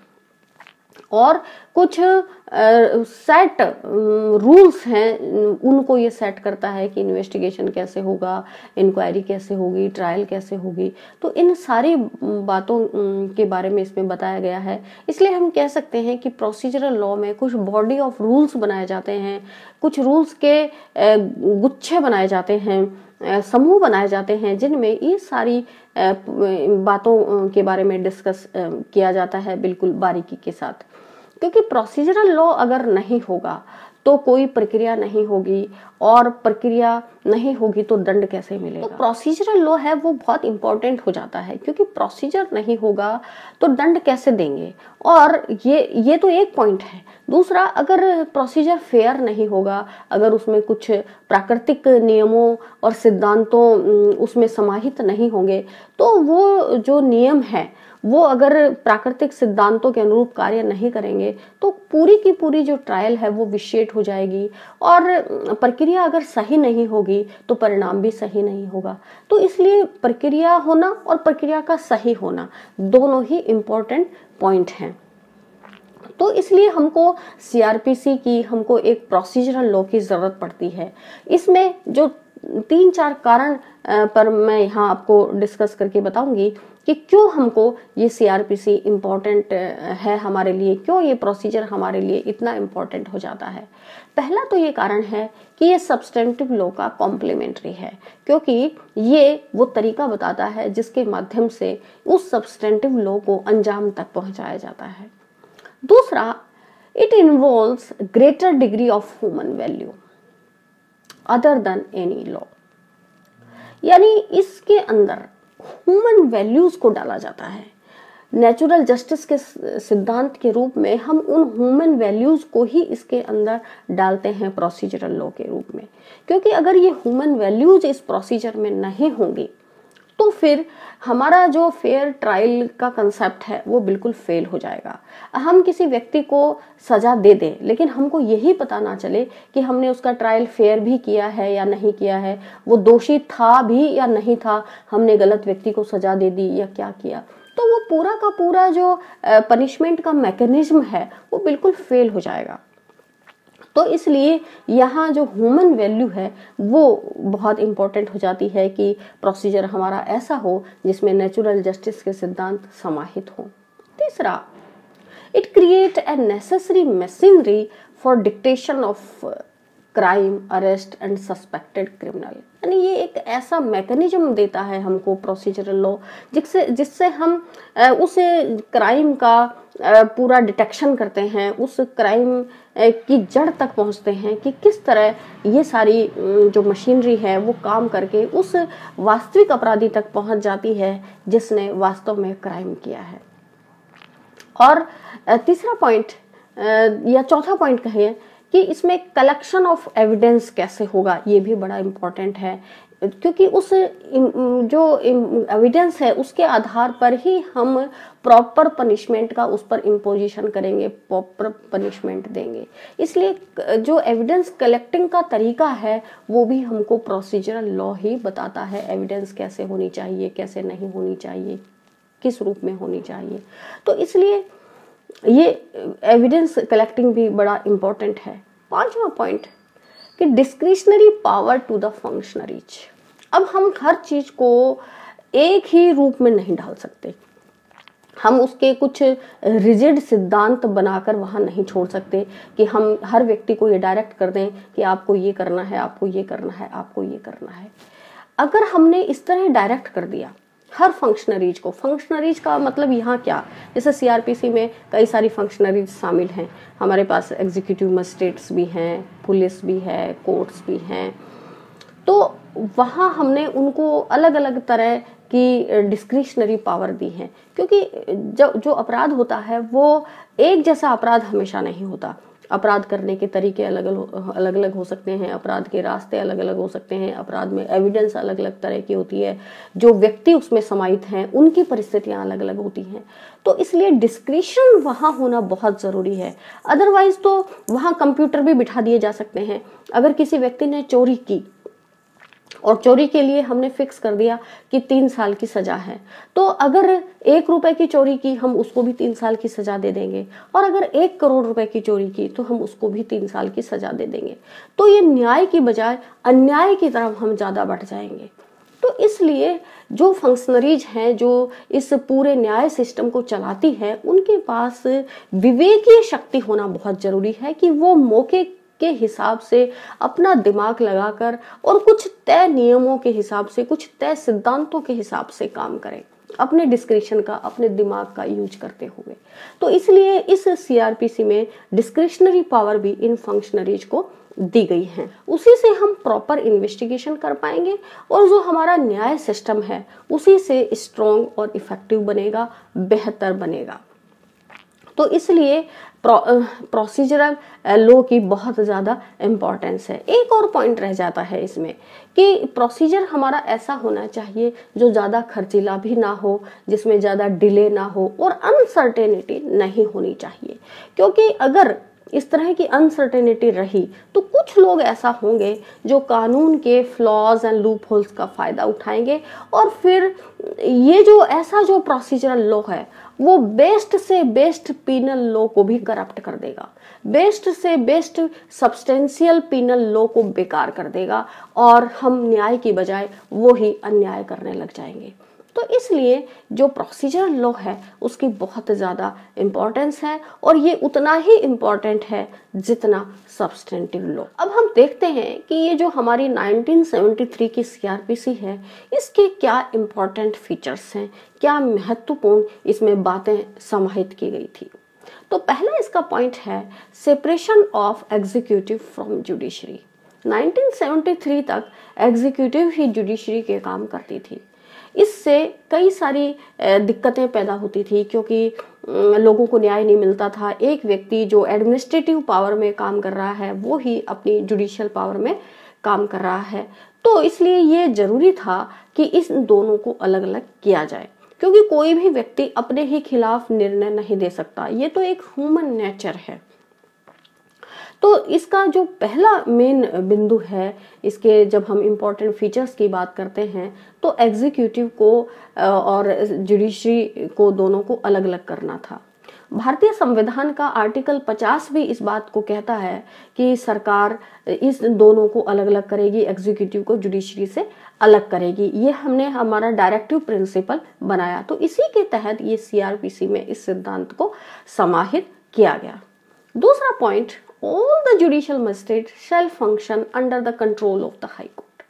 [SPEAKER 1] और कुछ सेट रूल्स हैं, उनको ये सेट करता है कि इन्वेस्टिगेशन कैसे होगा, इंक्वायरी कैसे होगी, ट्रायल कैसे होगी। तो इन सारी बातों के बारे में इसमें बताया गया है। इसलिए हम कह सकते हैं कि प्रोसीजरल लॉ में कुछ बॉडी ऑफ रूल्स बनाए जाते हैं, कुछ रूल्स के गुच्छे बनाए जाते हैं, समूह बनाए जाते हैं, जिनमें ये सारी बातों के बारे में डिस्कस किया जाता है बिल्कुल बारीकी के साथ। क्योंकि प्रोसीजरल लॉ अगर नहीं होगा तो कोई प्रक्रिया नहीं होगी, और प्रक्रिया नहीं होगी तो दंड कैसे मिलेगा। तो प्रोसीजरल लॉ है वो बहुत इंपॉर्टेंट हो जाता है, क्योंकि प्रोसीजर नहीं होगा तो दंड कैसे देंगे। और ये तो एक पॉइंट है। दूसरा, अगर प्रोसीजर फेयर नहीं होगा, अगर उसमें कुछ प्राकृतिक नियमों और सिद्धांतों उसमें समाहित नहीं होंगे, तो वो जो नियम है वो अगर प्राकृतिक सिद्धांतों के अनुरूप कार्य नहीं करेंगे तो पूरी की पूरी जो ट्रायल है वो विशेष हो जाएगी, और प्रक्रिया अगर सही नहीं होगी तो परिणाम भी सही नहीं होगा। तो इसलिए प्रक्रिया होना और प्रक्रिया का सही होना दोनों ही इम्पोर्टेंट पॉइंट हैं। तो इसलिए हमको सीआरपीसी की, हमको एक प्रोसीजरल लॉ की जरूरत पड़ती है। इसमें जो 3-4 कारण पर मैं यहाँ आपको डिस्कस करके बताऊंगी कि क्यों हमको ये सीआरपीसी इम्पोर्टेंट है हमारे लिए, क्यों ये प्रोसीजर हमारे लिए इतना इम्पोर्टेंट हो जाता है। पहला तो ये कारण है कि ये सब्सटेंटिव लॉ का कॉम्प्लीमेंट्री है, क्योंकि ये वो तरीका बताता है जिसके माध्यम से उस सब्सटेंटिव लॉ को अंजाम तक पहुंचाया जाता है। दूसरा, it involves greater degree of human value other than any law, यानी इसके अंदर ह्यूमन वैल्यूज को डाला जाता है। नेचुरल जस्टिस के सिद्धांत के रूप में हम उन ह्यूमन वैल्यूज को ही इसके अंदर डालते हैं प्रोसीजरल लॉ के रूप में, क्योंकि अगर ये ह्यूमन वैल्यूज इस प्रोसीजर में नहीं होंगी तो फिर हमारा जो फेयर ट्रायल का कंसेप्ट है वो बिल्कुल फेल हो जाएगा। हम किसी व्यक्ति को सजा दे दें, लेकिन हमको यही पता ना चले कि हमने उसका ट्रायल फेयर भी किया है या नहीं किया है, वो दोषी था भी या नहीं था, हमने गलत व्यक्ति को सजा दे दी या क्या किया, तो वो पूरा का पूरा जो पनिशमेंट का मैकेनिज्म है वो बिल्कुल फेल हो जाएगा। तो इसलिए यहाँ जो ह्यूमन वैल्यू है वो बहुत इंपॉर्टेंट हो जाती है कि प्रोसीजर हमारा ऐसा हो जिसमें नेचुरल जस्टिस के सिद्धांत समाहित हो। तीसरा, it create a necessary machinery for dictation of crime, arrest and suspected criminal, यानी ये एक ऐसा मैकेनिज्म देता है हमको प्रोसीजरल लॉ जिससे हम उस क्राइम का पूरा डिटेक्शन करते हैं, उस क्राइम की जड़ तक पहुंचते हैं कि किस तरह ये सारी जो मशीनरी है वो काम करके उस वास्तविक अपराधी तक पहुंच जाती है जिसने वास्तव में क्राइम किया है। और तीसरा पॉइंट या चौथा पॉइंट कहें कि इसमें कलेक्शन ऑफ एविडेंस कैसे होगा, ये भी बड़ा इम्पोर्टेंट है, क्योंकि उस जो एविडेंस है उसके आधार पर ही हम प्रॉपर पनिशमेंट का उस पर इम्पोजिशन करेंगे, प्रॉपर पनिशमेंट देंगे। इसलिए जो एविडेंस कलेक्टिंग का तरीका है वो भी हमको प्रोसीजरल लॉ ही बताता है, एविडेंस कैसे होनी चाहिए, कैसे नहीं होनी चाहिए, किस रूप में होनी चाहिए। तो इसलिए ये एविडेंस कलेक्टिंग भी बड़ा इम्पोर्टेंट है। पांचवा पॉइंट कि discretionary power to the functionaries. अब हम हर चीज को एक ही रूप में नहीं डाल सकते, हम उसके कुछ रिजिड सिद्धांत बनाकर वहां नहीं छोड़ सकते कि हम हर व्यक्ति को ये डायरेक्ट कर दें कि आपको ये करना है, आपको ये करना है, आपको ये करना है। अगर हमने इस तरह डायरेक्ट कर दिया हर फंक्शनरीज को, फंक्शनरीज का मतलब यहाँ क्या, जैसे सीआरपीसी में कई सारी फंक्शनरीज शामिल हैं, हमारे पास एग्जीक्यूटिव मजिस्ट्रेट्स भी हैं, पुलिस भी है, कोर्ट्स भी हैं, तो वहाँ हमने उनको अलग अलग तरह की डिस्क्रिशनरी पावर दी है, क्योंकि जो अपराध होता है वो एक जैसा अपराध हमेशा नहीं होता। अपराध करने के तरीके अलग अलग हो सकते हैं, अपराध के रास्ते अलग अलग हो सकते हैं, अपराध में एविडेंस अलग अलग तरह की होती है, जो व्यक्ति उसमें समाहित हैं उनकी परिस्थितियां अलग अलग होती हैं। तो इसलिए डिस्क्रिशन वहां होना बहुत जरूरी है। अदरवाइज तो वहां कंप्यूटर भी बिठा दिए जा सकते हैं। अगर किसी व्यक्ति ने चोरी की और चोरी के लिए हमने फिक्स कर दिया कि 3 साल की सजा है, तो अगर 1 रुपए की चोरी की हम उसको भी 3 साल की सजा दे देंगे, और अगर 1 करोड़ रुपए की चोरी की तो हम उसको भी 3 साल की सजा दे देंगे। तो ये न्याय की बजाय अन्याय की तरफ हम ज्यादा बढ़ जाएंगे। तो इसलिए जो फंक्शनरीज हैं जो इस पूरे न्याय सिस्टम को चलाती है, उनके पास विवेकीय शक्ति होना बहुत जरूरी है कि वो मौके के हिसाब से अपना दिमाग लगाकर और कुछ तय नियमों के हिसाब से, कुछ तय सिद्धांतों के हिसाब से काम करें, अपने डिस्क्रिशन का, अपने दिमाग का यूज करते हुए। तो इसलिए इस सीआरपीसी में डिस्क्रिशनरी पावर भी इन फंक्शनरीज को दी गई है। उसी से हम प्रॉपर इन्वेस्टिगेशन कर पाएंगे और जो हमारा न्याय सिस्टम है उसी से स्ट्रॉन्ग और इफेक्टिव बनेगा, बेहतर बनेगा। तो इसलिए प्रोसीजरल लॉ की बहुत ज़्यादा इम्पोर्टेंस है। एक और पॉइंट रह जाता है इसमें कि प्रोसीजर हमारा ऐसा होना चाहिए जो ज़्यादा खर्चीला भी ना हो, जिसमें ज़्यादा डिले ना हो और अनसर्टेनिटी नहीं होनी चाहिए, क्योंकि अगर इस तरह की अनसर्टेनिटी रही तो कुछ लोग ऐसा होंगे जो कानून के फ्लॉज एंड लूप होल्स का फायदा उठाएंगे और फिर ये जो ऐसा जो प्रोसीजरल लॉ है वो बेस्ट से बेस्ट पीनल लॉ को भी करप्ट कर देगा, बेस्ट से बेस्ट सब्सटेंशियल पीनल लॉ को बेकार कर देगा और हम न्याय की बजाय वो ही अन्याय करने लग जाएंगे। तो इसलिए जो प्रोसीजरल लॉ है उसकी बहुत ज़्यादा इम्पोर्टेंस है और ये उतना ही इम्पोर्टेंट है जितना सब्सटेंटिव लॉ। अब हम देखते हैं कि ये जो हमारी 1973 की सीआरपीसी है इसके क्या इम्पोर्टेंट फीचर्स हैं, क्या महत्वपूर्ण इसमें बातें समाहित की गई थी। तो पहला इसका पॉइंट है separation of executive from judiciary. 1973 तक एग्जीक्यूटिव ही जुडिशरी के काम करती थी। इससे कई सारी दिक्कतें पैदा होती थी क्योंकि लोगों को न्याय नहीं मिलता था। एक व्यक्ति जो एडमिनिस्ट्रेटिव पावर में काम कर रहा है वो ही अपनी जुडिशियल पावर में काम कर रहा है। तो इसलिए ये जरूरी था कि इस दोनों को अलग अलग किया जाए, क्योंकि कोई भी व्यक्ति अपने ही खिलाफ निर्णय नहीं दे सकता, ये तो एक ह्यूमन नेचर है। तो इसका जो पहला मेन बिंदु है इसके, जब हम इम्पोर्टेंट फीचर्स की बात करते हैं तो एग्जीक्यूटिव को और जुडिशरी को दोनों को अलग अलग करना था। भारतीय संविधान का आर्टिकल 50 भी इस बात को कहता है कि सरकार इस दोनों को अलग अलग करेगी, एग्जीक्यूटिव को जुडिशरी से अलग करेगी। ये हमने हमारा डायरेक्टिव प्रिंसिपल बनाया, तो इसी के तहत ये सीआरपीसी में इस सिद्धांत को समाहित किया गया। दूसरा point, all the judicial magistrates shall function under the control of the high court।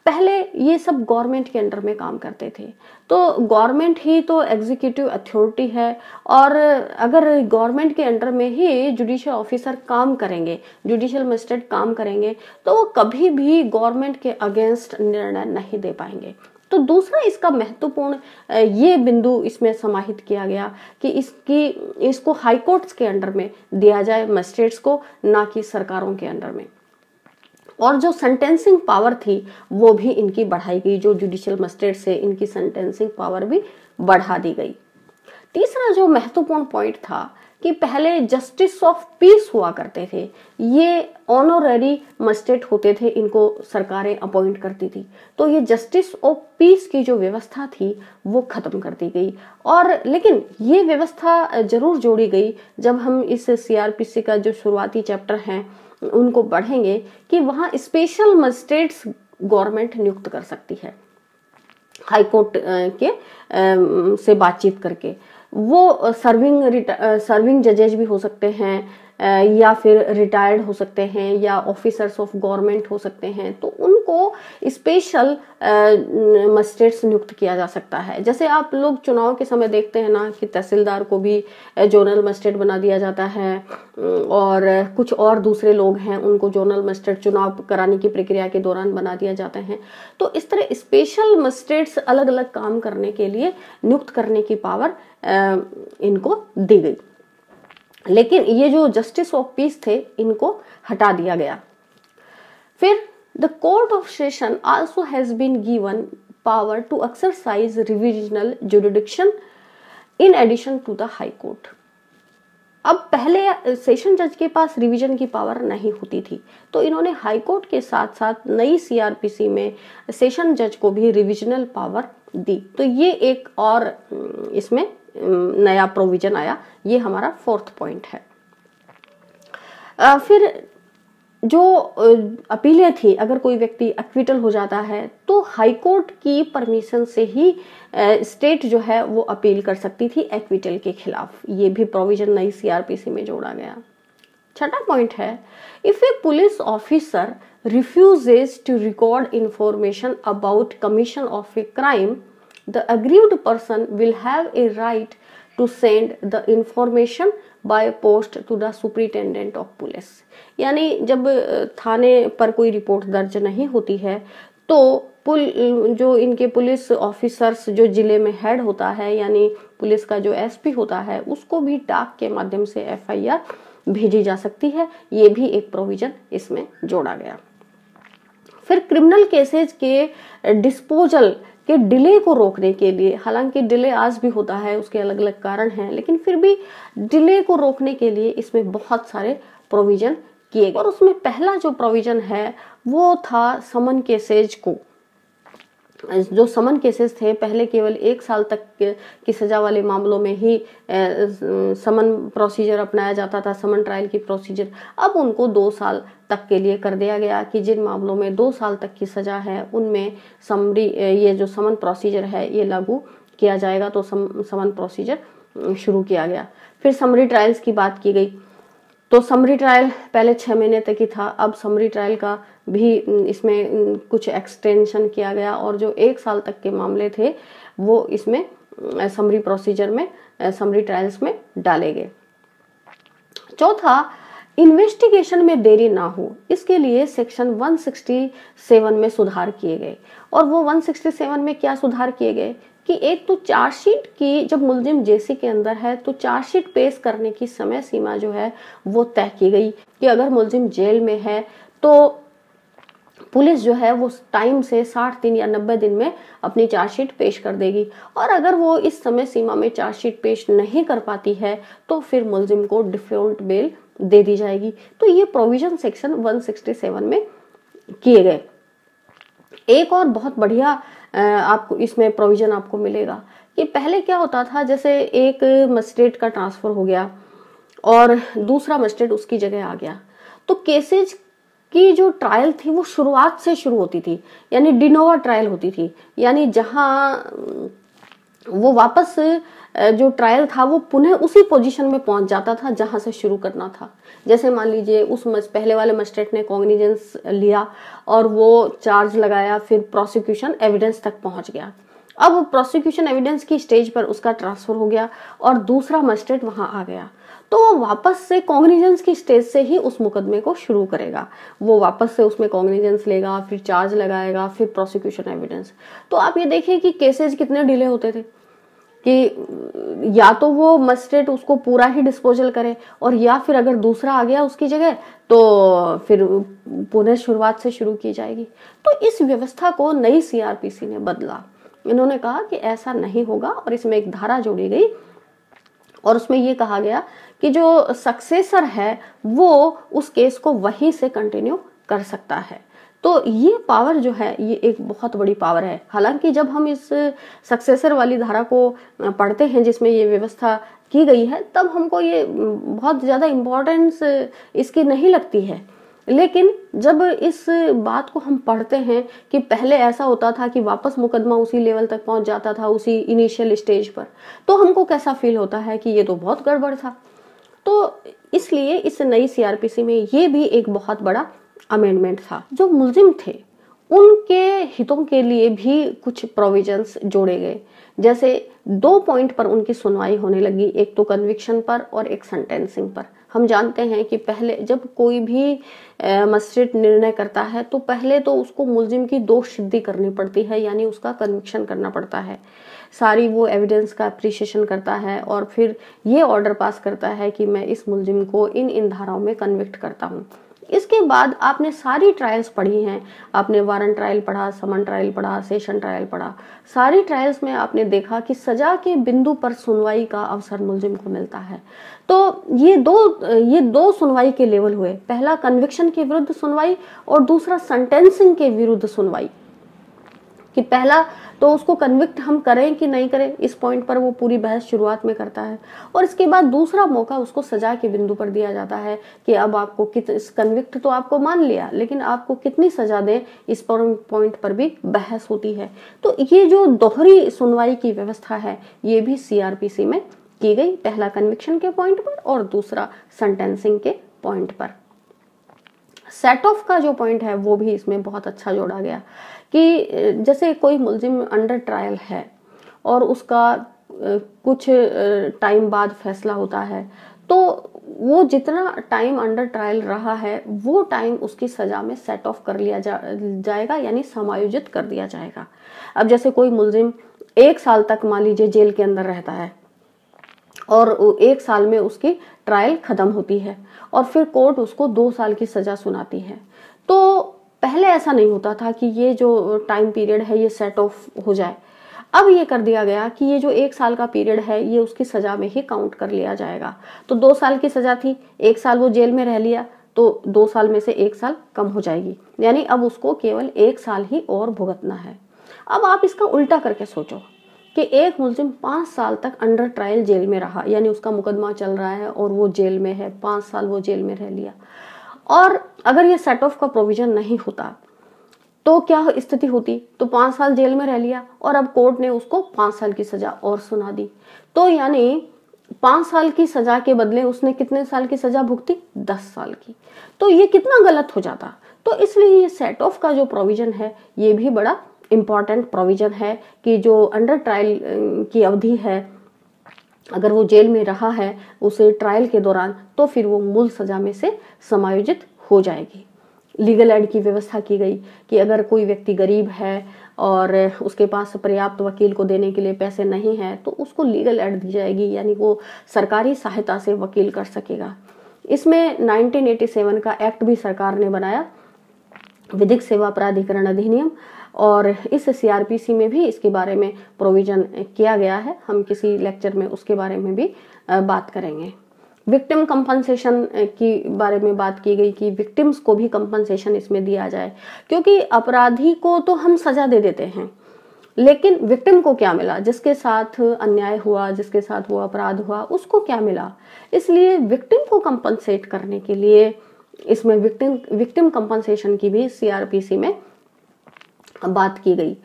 [SPEAKER 1] पहले ये सब गवर्नमेंट के अंडर में काम करते थे, तो गवर्नमेंट ही तो एग्जीक्यूटिव अथॉरिटी है और अगर गवर्नमेंट के अंडर में ही जुडिशियल ऑफिसर काम करेंगे, जुडिशियल मजिस्ट्रेट काम करेंगे, तो वो कभी भी गवर्नमेंट के अगेंस्ट निर्णय नहीं दे पाएंगे। तो दूसरा इसका महत्वपूर्ण ये बिंदु इसमें समाहित किया गया कि इसको हाई कोर्ट्स के अंडर में दिया जाए, मजिस्ट्रेट्स को, ना कि सरकारों के अंडर में। और जो सेंटेंसिंग पावर थी वो भी इनकी बढ़ाई गई, जो जुडिशियल मजिस्ट्रेट से इनकी सेंटेंसिंग पावर भी बढ़ा दी गई। तीसरा जो महत्वपूर्ण पॉइंट था कि पहले जस्टिस ऑफ पीस हुआ करते थे, ये ऑनोररी मजिस्ट्रेट होते थे, इनको सरकारें अपॉइंट करती थी। तो ये जस्टिस ऑफ पीस की जो व्यवस्था थी वो खत्म कर दी गई। और लेकिन ये व्यवस्था जरूर जोड़ी गई जब हम इस सीआरपीसी का जो शुरुआती चैप्टर हैं उनको पढ़ेंगे कि वहाँ स्पेशल मजिस्ट्रेट्स गवर्नमेंट नियुक्त कर सकती है हाई कोर्ट के से बातचीत करके। वो सर्विंग जजेज भी हो सकते हैं या फिर रिटायर्ड हो सकते हैं या ऑफिसर्स ऑफ गवर्नमेंट हो सकते हैं, तो उनको स्पेशल मजिस्ट्रेट्स नियुक्त किया जा सकता है। जैसे आप लोग चुनाव के समय देखते हैं ना कि तहसीलदार को भी जोनल मजिस्ट्रेट बना दिया जाता है और कुछ और दूसरे लोग हैं उनको जोनल मजिस्ट्रेट चुनाव कराने की प्रक्रिया के दौरान बना दिया जाते हैं। तो इस तरह स्पेशल मजिस्ट्रेट्स अलग अलग काम करने के लिए नियुक्त करने की पावर इनको दी गई। लेकिन ये जो जस्टिस ऑफ पीस थे इनको हटा दिया गया। फिर the court of session also has been given power to exercise revisional jurisdiction in addition to the high court. अब पहले सेशन जज के पास रिवीजन की पावर नहीं होती थी, तो इन्होंने हाई कोर्ट के साथ साथ नई सीआरपीसी में सेशन जज को भी रिविजनल पावर दी। तो ये एक और इसमें नया प्रोविजन आया। ये हमारा फोर्थ पॉइंट है। फिर जो अपीलें थी, अगर कोई व्यक्ति एक्विटल हो जाता है तो हाई कोर्ट की परमिशन से ही स्टेट जो है वो अपील कर सकती थी एक्विटल के खिलाफ। ये भी प्रोविजन नई सीआरपीसी में जोड़ा गया। छठा पॉइंट है, if a police officer refuses to record information about commission of a crime, the aggrieved person will have a right to send the information by post to the superintendent of police। यानी जब थाने पर कोई report दर्ज नहीं होती है तो जो इनके पुलिस ऑफिसर्स जो जिले में हेड होता है यानी पुलिस का जो एसपी होता है उसको भी डाक के माध्यम से एफआईआर भेजी जा सकती है। ये भी एक प्रोविजन इसमें जोड़ा गया। फिर क्रिमिनल केसेज के डिस्पोजल के डिले को रोकने के लिए, हालांकि डिले आज भी होता है, उसके अलग अलग कारण हैं, लेकिन फिर भी डिले को रोकने के लिए इसमें बहुत सारे प्रोविजन किए गए। और उसमें पहला जो प्रोविजन है वो था समन केसेज को जो समन केसेस थे पहले केवल 1 साल तक की सजा वाले मामलों में ही समन प्रोसीजर अपनाया जाता था, समन ट्रायल की प्रोसीजर। अब उनको 2 साल तक के लिए कर दिया गया कि जिन मामलों में 2 साल तक की सजा है उनमें समरी ये जो समन प्रोसीजर है ये लागू किया जाएगा। तो समन प्रोसीजर शुरू किया गया। फिर समरी ट्रायल्स की बात की गई। तो समरी ट्रायल पहले 6 महीने तक ही था, अब समरी ट्रायल का भी इसमें कुछ एक्सटेंशन किया गया और जो 1 साल तक के मामले थे वो इसमें समरी प्रोसीजर में, समरी ट्रायल्स में डाले गए। चौथा, इन्वेस्टिगेशन में देरी ना हो, इसके लिए सेक्शन 167 में सुधार किए गए। और वो 167 में क्या सुधार किए गए कि एक तो चार्जशीट की, जब मुलजिम जेसी के अंदर है तो चार्जशीट पेश करने की समय सीमा जो है वो तय की गई कि अगर मुलजिम जेल में है तो पुलिस जो है वो टाइम से 60 दिन या 90 दिन में अपनी चार्जशीट पेश कर देगी। और अगर वो इस समय सीमा में चार्जशीट पेश नहीं कर पाती है तो फिर मुलजिम को डिफॉल्ट बेल दे दी जाएगी। तो ये प्रोविजन सेक्शन 167 में किए गए। एक और बहुत बढ़िया आपको इसमें प्रोविजन आपको मिलेगा कि पहले क्या होता था, जैसे एक मजिस्ट्रेट का ट्रांसफर हो गया और दूसरा मजिस्ट्रेट उसकी जगह आ गया, तो केसेज की जो ट्रायल थी वो शुरुआत से शुरू होती थी, यानी डिनोवा ट्रायल होती थी, यानी जहां वो वापस जो ट्रायल था वो पुनः उसी पोजीशन में पहुंच जाता था जहां से शुरू करना था। जैसे मान लीजिए उस पहले वाले मजिस्ट्रेट ने कॉग्निजेंस लिया और वो चार्ज लगाया, फिर प्रोसिक्यूशन एविडेंस तक पहुंच गया। अब प्रोसिक्यूशन एविडेंस की स्टेज पर उसका ट्रांसफर हो गया और दूसरा मजिस्ट्रेट वहां आ गया, तो वो वापस से कॉग्निजेंस की स्टेज से ही उस मुकदमे को शुरू करेगा। वो वापस से उसमें कॉग्निजेंस लेगा, फिर चार्ज लगाएगा, फिर प्रोसिक्यूशन एविडेंस। तो आप ये देखिए कि केसेज कितने डिले होते थे कि या तो वो मजिस्ट्रेट उसको पूरा ही डिस्पोजल करे और या फिर अगर दूसरा आ गया उसकी जगह तो फिर पुनः शुरुआत से शुरू की जाएगी। तो इस व्यवस्था को नई सीआरपीसी ने बदला। इन्होंने कहा कि ऐसा नहीं होगा और इसमें एक धारा जोड़ी गई और उसमें ये कहा गया कि जो सक्सेसर है वो उस केस को वहीं से कंटिन्यू कर सकता है। तो ये पावर जो है ये एक बहुत बड़ी पावर है। हालांकि जब हम इस सक्सेसर वाली धारा को पढ़ते हैं जिसमें ये व्यवस्था की गई है तब हमको ये बहुत ज्यादा इम्पोर्टेंस इसकी नहीं लगती है, लेकिन जब इस बात को हम पढ़ते हैं कि पहले ऐसा होता था कि वापस मुकदमा उसी लेवल तक पहुंच जाता था, उसी इनिशियल स्टेज पर, तो हमको कैसा फील होता है कि ये तो बहुत गड़बड़ था। तो इसलिए इस नई सीआरपीसी में ये भी एक बहुत बड़ा अमेंडमेंट था। जो मुलजिम थे उनके हितों के लिए भी कुछ प्रोविजंस जोड़े गए। जैसे 2 पॉइंट पर उनकी सुनवाई होने लगी, एक तो कन्विक्शन पर और एक सेंटेंसिंग पर। हम जानते हैं कि पहले जब कोई भी मजिस्ट्रेट निर्णय करता है तो पहले तो उसको मुलजिम की दोष सिद्धि करनी पड़ती है, यानी उसका कन्विक्शन करना पड़ता है। सारी वो एविडेंस का अप्रिशिएशन करता है और फिर ये ऑर्डर पास करता है कि मैं इस मुलजिम को इन धाराओं में कन्विक्ट करता हूँ। इसके बाद आपने सारी ट्रायल्स पढ़ी हैं, आपने वारंट ट्रायल पढ़ा, समन ट्रायल पढ़ा, सेशन ट्रायल पढ़ा। सारी ट्रायल्स में आपने देखा कि सजा के बिंदु पर सुनवाई का अवसर मुलजिम को मिलता है। तो ये दो सुनवाई के लेवल हुए, पहला कन्विक्शन के विरुद्ध सुनवाई और दूसरा सेंटेंसिंग के विरुद्ध सुनवाई। कि पहला तो उसको कन्विक्ट हम करें कि नहीं करें, इस पॉइंट पर वो पूरी बहस शुरुआत में करता है और इसके बाद दूसरा मौका उसको सजा के बिंदु पर दिया जाता है कि अब आपको कन्विक्ट तो आपको मान लिया, लेकिन आपको कितनी सजा दें इस पॉइंट पर भी बहस होती है। तो ये जो दोहरी सुनवाई की व्यवस्था है ये भी सीआरपीसी में की गई, पहला कन्विक्शन के पॉइंट पर और दूसरा सेंटेंसिंग के पॉइंट पर। सेट ऑफ का जो पॉइंट है वो भी इसमें बहुत अच्छा जोड़ा गया कि जैसे कोई मुलजिम अंडर ट्रायल है और उसका कुछ टाइम बाद फैसला होता है, तो वो जितना टाइम अंडर ट्रायल रहा है वो टाइम उसकी सजा में सेट ऑफ कर लिया जाएगा, यानी समायोजित कर दिया जाएगा। अब जैसे कोई मुलजिम 1 साल तक मान लीजिए जेल के अंदर रहता है और 1 साल में उसकी ट्रायल खत्म होती है और फिर कोर्ट उसको 2 साल की सजा सुनाती है। तो पहले ऐसा नहीं होता था कि ये जो टाइम पीरियड है ये सेट ऑफ हो जाए। अब ये कर दिया गया कि ये जो 1 साल का पीरियड है ये उसकी सजा में ही काउंट कर लिया जाएगा। तो 2 साल की सजा थी, 1 साल वो जेल में रह लिया तो 2 साल में से 1 साल कम हो जाएगी, यानी अब उसको केवल 1 साल ही और भुगतना है। अब आप इसका उल्टा करके सोचो कि एक मुलजिम 5 साल तक अंडर ट्रायल जेल में रहा, यानी उसका मुकदमा चल रहा है और वो जेल में है, 5 साल वो जेल में रह लिया। और अगर ये सेट ऑफ का प्रोविजन नहीं होता तो क्या स्थिति होती? तो 5 साल जेल में रह लिया और अब कोर्ट ने उसको 5 साल की सजा और सुना दी, तो यानी 5 साल की सजा के बदले उसने कितने साल की सजा भुगती? 10 साल की। तो ये कितना गलत हो जाता। तो इसलिए ये सेट ऑफ का जो प्रोविजन है ये भी बड़ा इंपॉर्टेंट प्रोविजन है कि जो अंडर ट्रायल की अवधि है, अगर वो जेल में रहा है उसे ट्रायल के दौरान, तो फिर वो मूल सजा में से समायोजित हो जाएगी। लीगल एड की व्यवस्था की गई कि अगर कोई व्यक्ति गरीब है और उसके पास पर्याप्त वकील को देने के लिए पैसे नहीं है तो उसको लीगल एड दी जाएगी, यानी वो सरकारी सहायता से वकील कर सकेगा। इसमें 1987 का एक्ट भी सरकार ने बनाया, विधिक सेवा प्राधिकरण अधिनियम, और इस सीआरपीसी में भी इसके बारे में प्रोविजन किया गया है। हम किसी लेक्चर में उसके बारे में भी बात करेंगे। विक्टिम कंपनसेशन की बारे में बात की गई कि विक्टिम्स को भी कंपनसेशन इसमें दिया जाए, क्योंकि अपराधी को तो हम सजा दे देते हैं, लेकिन विक्टिम को क्या मिला? जिसके साथ अन्याय हुआ, जिसके साथ वो अपराध हुआ, उसको क्या मिला? इसलिए विक्टिम को कंपनसेट करने के लिए इसमें विक्टिम कंपनसेशन की भी सीआरपीसी में बात की गई।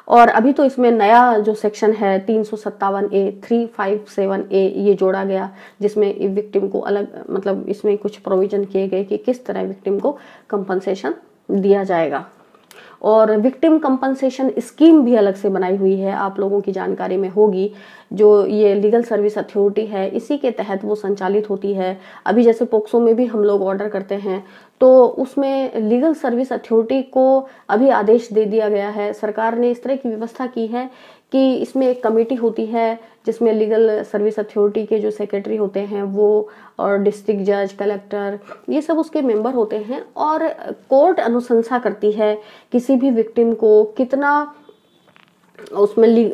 [SPEAKER 1] और अभी तो इसमें नया जो सेक्शन है 357A 357A ये जोड़ा गया, जिसमें विक्टिम को अलग, मतलब इसमें कुछ प्रोविजन किए गए कि किस तरह विक्टिम को कंपनसेशन दिया जाएगा। और विक्टिम कंपनसेशन स्कीम भी अलग से बनाई हुई है, आप लोगों की जानकारी में होगी। जो ये लीगल सर्विस अथॉरिटी है इसी के तहत वो संचालित होती है। अभी जैसे पोक्सो में भी हम लोग ऑर्डर करते हैं तो उसमें लीगल सर्विस अथॉरिटी को अभी आदेश दे दिया गया है। सरकार ने इस तरह की व्यवस्था की है कि इसमें एक कमेटी होती है जिसमें लीगल सर्विस अथॉरिटी के जो सेक्रेटरी होते हैं वो, और डिस्ट्रिक्ट जज, कलेक्टर, ये सब उसके मेंबर होते हैं, और कोर्ट अनुशंसा करती है किसी भी विक्टिम को कितना उसमें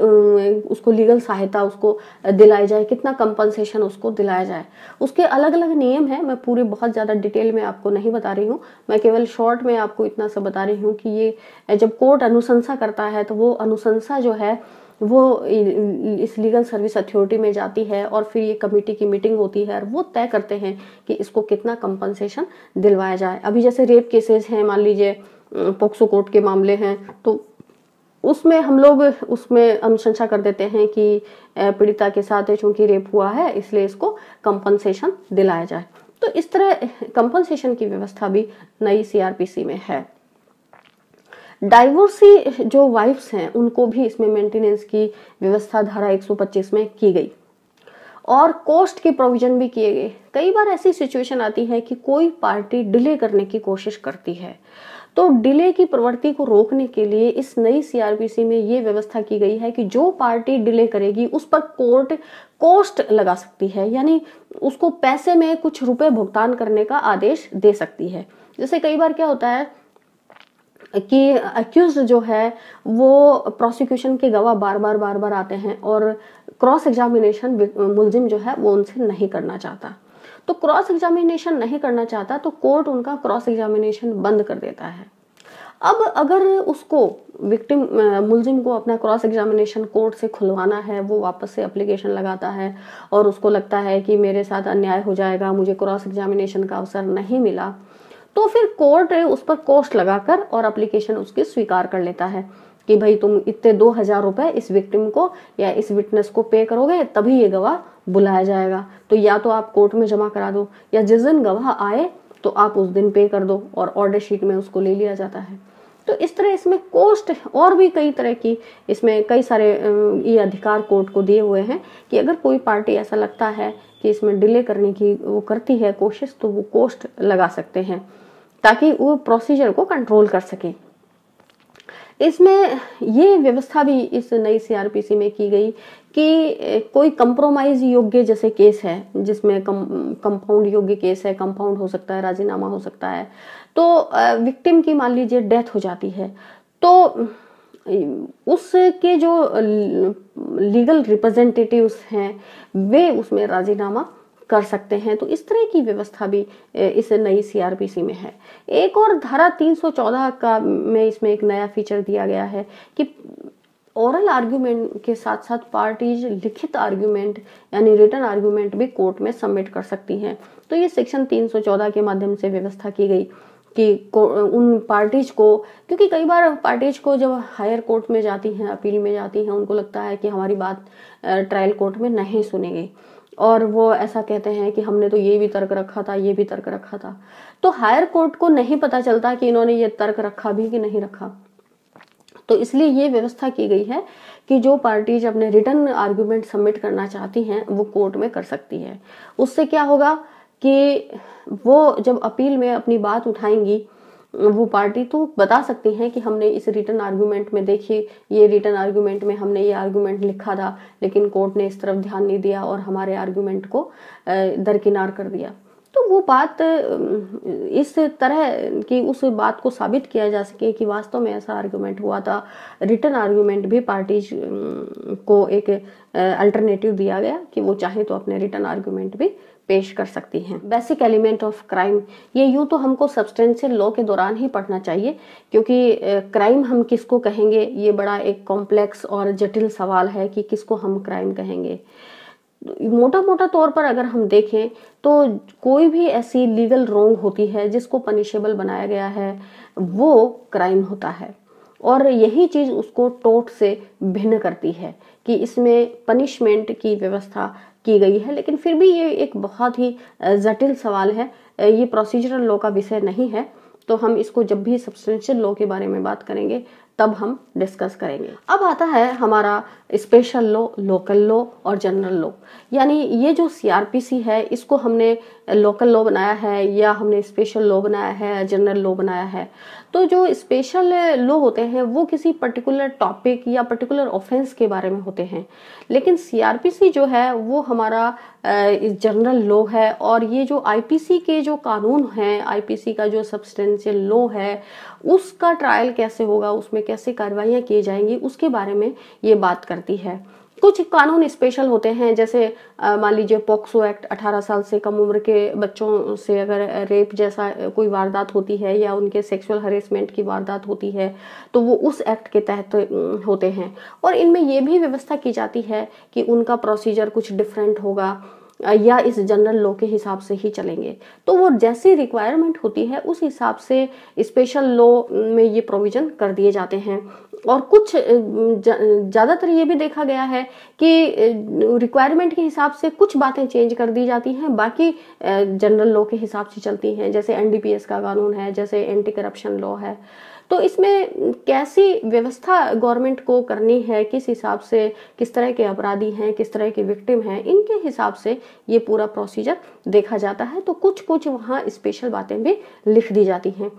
[SPEAKER 1] उसको लीगल सहायता उसको दिलाई जाए, कितना कंपनसेशन उसको दिलाया जाए। उसके अलग अलग नियम हैं, मैं पूरे बहुत ज्यादा डिटेल में आपको नहीं बता रही हूँ, मैं केवल शॉर्ट में आपको इतना सा बता रही हूँ कि ये जब कोर्ट अनुशंसा करता है तो वो अनुशंसा जो है वो इस लीगल सर्विस अथॉरिटी में जाती है और फिर ये कमेटी की मीटिंग होती है और वो तय करते हैं कि इसको कितना कंपनसेशन दिलवाया जाए। अभी जैसे रेप केसेस हैं, मान लीजिए पोक्सो कोर्ट के मामले हैं, तो उसमें हम लोग उसमें अनुशंसा कर देते हैं कि पीड़िता के साथ चूंकि रेप हुआ है इसलिए इसको कंपनसेशन दिलाया जाए। तो इस तरह कंपनसेशन की व्यवस्था भी नई सीआरपीसी में है। डाइवोर्सी जो वाइफ्स हैं उनको भी इसमें मेंटेनेंस की व्यवस्था धारा 125 में की गई, और कोस्ट के प्रोविजन भी किए गए। कई बार ऐसी सिचुएशन आती है कि कोई पार्टी डिले करने की कोशिश करती है, तो डिले की प्रवृत्ति को रोकने के लिए इस नई सीआरपीसी में ये व्यवस्था की गई है कि जो पार्टी डिले करेगी उस पर कोर्ट कोस्ट लगा सकती है, यानी उसको पैसे में कुछ रुपए भुगतान करने का आदेश दे सकती है। जैसे कई बार क्या होता है कि अक्यूज्ड जो है वो प्रोसिक्यूशन के गवाह बार बार आते हैं और क्रॉस एग्जामिनेशन मुलजिम जो है वो उनसे नहीं करना चाहता, तो क्रॉस एग्जामिनेशन नहीं करना चाहता तो कोर्ट उनका क्रॉस एग्जामिनेशन बंद कर देता है। अब अगर उसको विक्टिम मुलजिम को अपना क्रॉस एग्जामिनेशन कोर्ट से खुलवाना है, वो वापस से एप्लीकेशन लगाता है और उसको लगता है कि मेरे साथ अन्याय हो जाएगा, मुझे क्रॉस एग्जामिनेशन का अवसर नहीं मिला, तो फिर कोर्ट उस पर कोस्ट लगाकर और एप्लीकेशन उसकी स्वीकार कर लेता है कि भाई तुम इतने 2000 रुपए इस विक्टिम को या इस विटनेस को पे करोगे तभी ये गवाह बुलाया जाएगा। तो या तो आप कोर्ट में जमा करा दो या जिस दिन गवाह आए तो आप उस दिन पे कर दो, और ऑर्डर शीट में उसको ले लिया जाता है। तो इस तरह इसमें कोस्ट और भी कई तरह की, इसमें कई सारे ये अधिकार कोर्ट को दिए हुए हैं कि अगर कोई पार्टी ऐसा लगता है कि इसमें डिले करने की वो करती है कोशिश, तो वो कोस्ट लगा सकते हैं ताकि वो प्रोसीजर को कंट्रोल कर सके। इसमें ये व्यवस्था भी इस नई सीआरपीसी में की गई कि कोई कंप्रोमाइज योग्य जैसे केस है, जिसमें कंपाउंड योग्य केस है, कंपाउंड हो सकता है, राजीनामा हो सकता है, तो विक्टिम की मान लीजिए डेथ हो जाती है, तो उसके जो लीगल रिप्रेजेंटेटिव्स हैं वे उसमें राजीनामा कर सकते हैं। तो इस तरह की व्यवस्था भी इस नई सीआरपीसी में है। एक और धारा 314 का में इसमें एक नया फीचर दिया गया है कि ओरल आर्ग्यूमेंट के साथ साथ पार्टीज लिखित आर्ग्यूमेंट यानी रिटन आर्ग्यूमेंट भी कोर्ट में सबमिट कर सकती हैं। तो ये सेक्शन 314 के माध्यम से व्यवस्था की गई कि उन पार्टीज को, क्योंकि कई बार पार्टीज को जब हायर कोर्ट में जाती हैं, अपील में जाती हैं, उनको लगता है कि हमारी बात ट्रायल कोर्ट में नहीं सुनी गई और वो ऐसा कहते हैं कि हमने तो ये भी तर्क रखा था, ये भी तर्क रखा था। तो हायर कोर्ट को नहीं पता चलता कि इन्होंने ये तर्क रखा भी कि नहीं रखा। तो इसलिए ये व्यवस्था की गई है कि जो पार्टीज अपने रिटर्न आर्ग्यूमेंट सबमिट करना चाहती हैं वो कोर्ट में कर सकती है। उससे क्या होगा कि वो जब अपील में अपनी बात उठाएंगी, वो पार्टी तो बता सकती हैं कि हमने इस रिटर्न आर्ग्यूमेंट में, देखिए ये रिटर्न आर्ग्यूमेंट में हमने ये आर्ग्यूमेंट लिखा था लेकिन कोर्ट ने इस तरफ ध्यान नहीं दिया और हमारे आर्ग्यूमेंट को दरकिनार कर दिया। तो वो बात इस तरह की उस बात को साबित किया जा सके कि वास्तव में ऐसा आर्ग्यूमेंट हुआ था। रिटर्न आर्ग्यूमेंट भी पार्टीज को एक अल्टरनेटिव दिया गया कि वो चाहे तो अपने रिटर्न आर्ग्यूमेंट भी पेश कर सकती हैं। बेसिक एलिमेंट ऑफ क्राइम, ये यूं तो हमको सब्सटेंशियल लॉ के दौरान ही पढ़ना चाहिए, क्योंकि क्राइम हम किसको कहेंगे ये बड़ा एक कॉम्प्लेक्स और जटिल सवाल है कि किसको हम क्राइम कहेंगे। मोटा मोटा तौर पर अगर हम देखें तो कोई भी ऐसी लीगल रॉन्ग होती है जिसको पनिशेबल बनाया गया है वो क्राइम होता है, और यही चीज उसको टोर्ट से भिन्न करती है कि इसमें पनिशमेंट की व्यवस्था की गई है। लेकिन फिर भी ये एक बहुत ही जटिल सवाल है, ये प्रोसीजरल लॉ का विषय नहीं है, तो हम इसको जब भी सब्सटेंशियल लॉ के बारे में बात करेंगे तब हम डिस्कस करेंगे। अब आता है हमारा स्पेशल लॉ, लोकल लॉ और जनरल लॉ। यानी ये जो सीआरपीसी है इसको हमने लोकल लॉ बनाया है या हमने स्पेशल लॉ बनाया है, जनरल लॉ बनाया है। तो जो स्पेशल लॉ होते हैं वो किसी पर्टिकुलर टॉपिक या पर्टिकुलर ऑफेंस के बारे में होते हैं, लेकिन सीआरपीसी जो है वो हमारा जनरल लॉ है। और ये जो आईपीसी के जो कानून हैं, आईपीसी का जो सब्सटेंशियल लॉ है उसका ट्रायल कैसे होगा, उसमें कैसे कार्रवाइयां की जाएंगी, उसके बारे में ये बात करती है। कुछ कानून स्पेशल होते हैं, जैसे मान लीजिए पॉक्सो एक्ट, 18 साल से कम उम्र के बच्चों से अगर रेप जैसा कोई वारदात होती है या उनके सेक्सुअल हरेसमेंट की वारदात होती है तो वो उस एक्ट के तहत होते हैं। और इनमें ये भी व्यवस्था की जाती है कि उनका प्रोसीजर कुछ डिफरेंट होगा या इस जनरल लॉ के हिसाब से ही चलेंगे। तो वो जैसी रिक्वायरमेंट होती है उस हिसाब से स्पेशल लॉ में ये प्रोविजन कर दिए जाते हैं। और कुछ ज्यादातर ये भी देखा गया है कि रिक्वायरमेंट के हिसाब से कुछ बातें चेंज कर दी जाती हैं, बाकी जनरल लॉ के हिसाब से चलती हैं। जैसे एनडीपीएस का कानून है, जैसे एंटी करप्शन लॉ है। तो इसमें कैसी व्यवस्था गवर्नमेंट को करनी है, किस हिसाब से, किस तरह के अपराधी हैं, किस तरह के विक्टिम हैं, इनके हिसाब से ये पूरा प्रोसीजर देखा जाता है। तो कुछ कुछ वहाँ स्पेशल बातें भी लिख दी जाती हैं।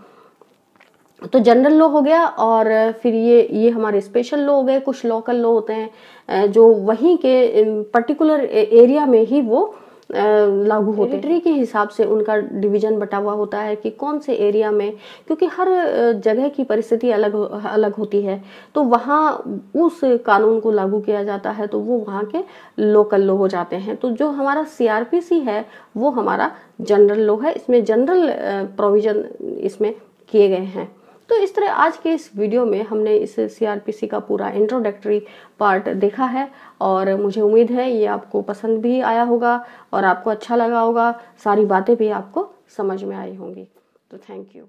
[SPEAKER 1] तो जनरल लॉ हो गया और फिर ये हमारे स्पेशल लॉ हो गए। कुछ लोकल लॉ होते हैं जो वहीं के पर्टिकुलर एरिया में ही वो लागू होते हैं। टेरिटरी के हिसाब से उनका डिवीजन बटा हुआ होता है कि कौन से एरिया में, क्योंकि हर जगह की परिस्थिति अलग अलग होती है, तो वहाँ उस कानून को लागू किया जाता है, तो वो वहाँ के लोकल लॉ हो जाते हैं। तो जो हमारा सीआरपीसी है वो हमारा जनरल लॉ है, इसमें जनरल प्रोविजन इसमें किए गए हैं। तो इस तरह आज के इस वीडियो में हमने इस सीआरपीसी का पूरा इंट्रोडक्टरी पार्ट देखा है और मुझे उम्मीद है ये आपको पसंद भी आया होगा और आपको अच्छा लगा होगा, सारी बातें भी आपको समझ में आई होंगी। तो थैंक यू।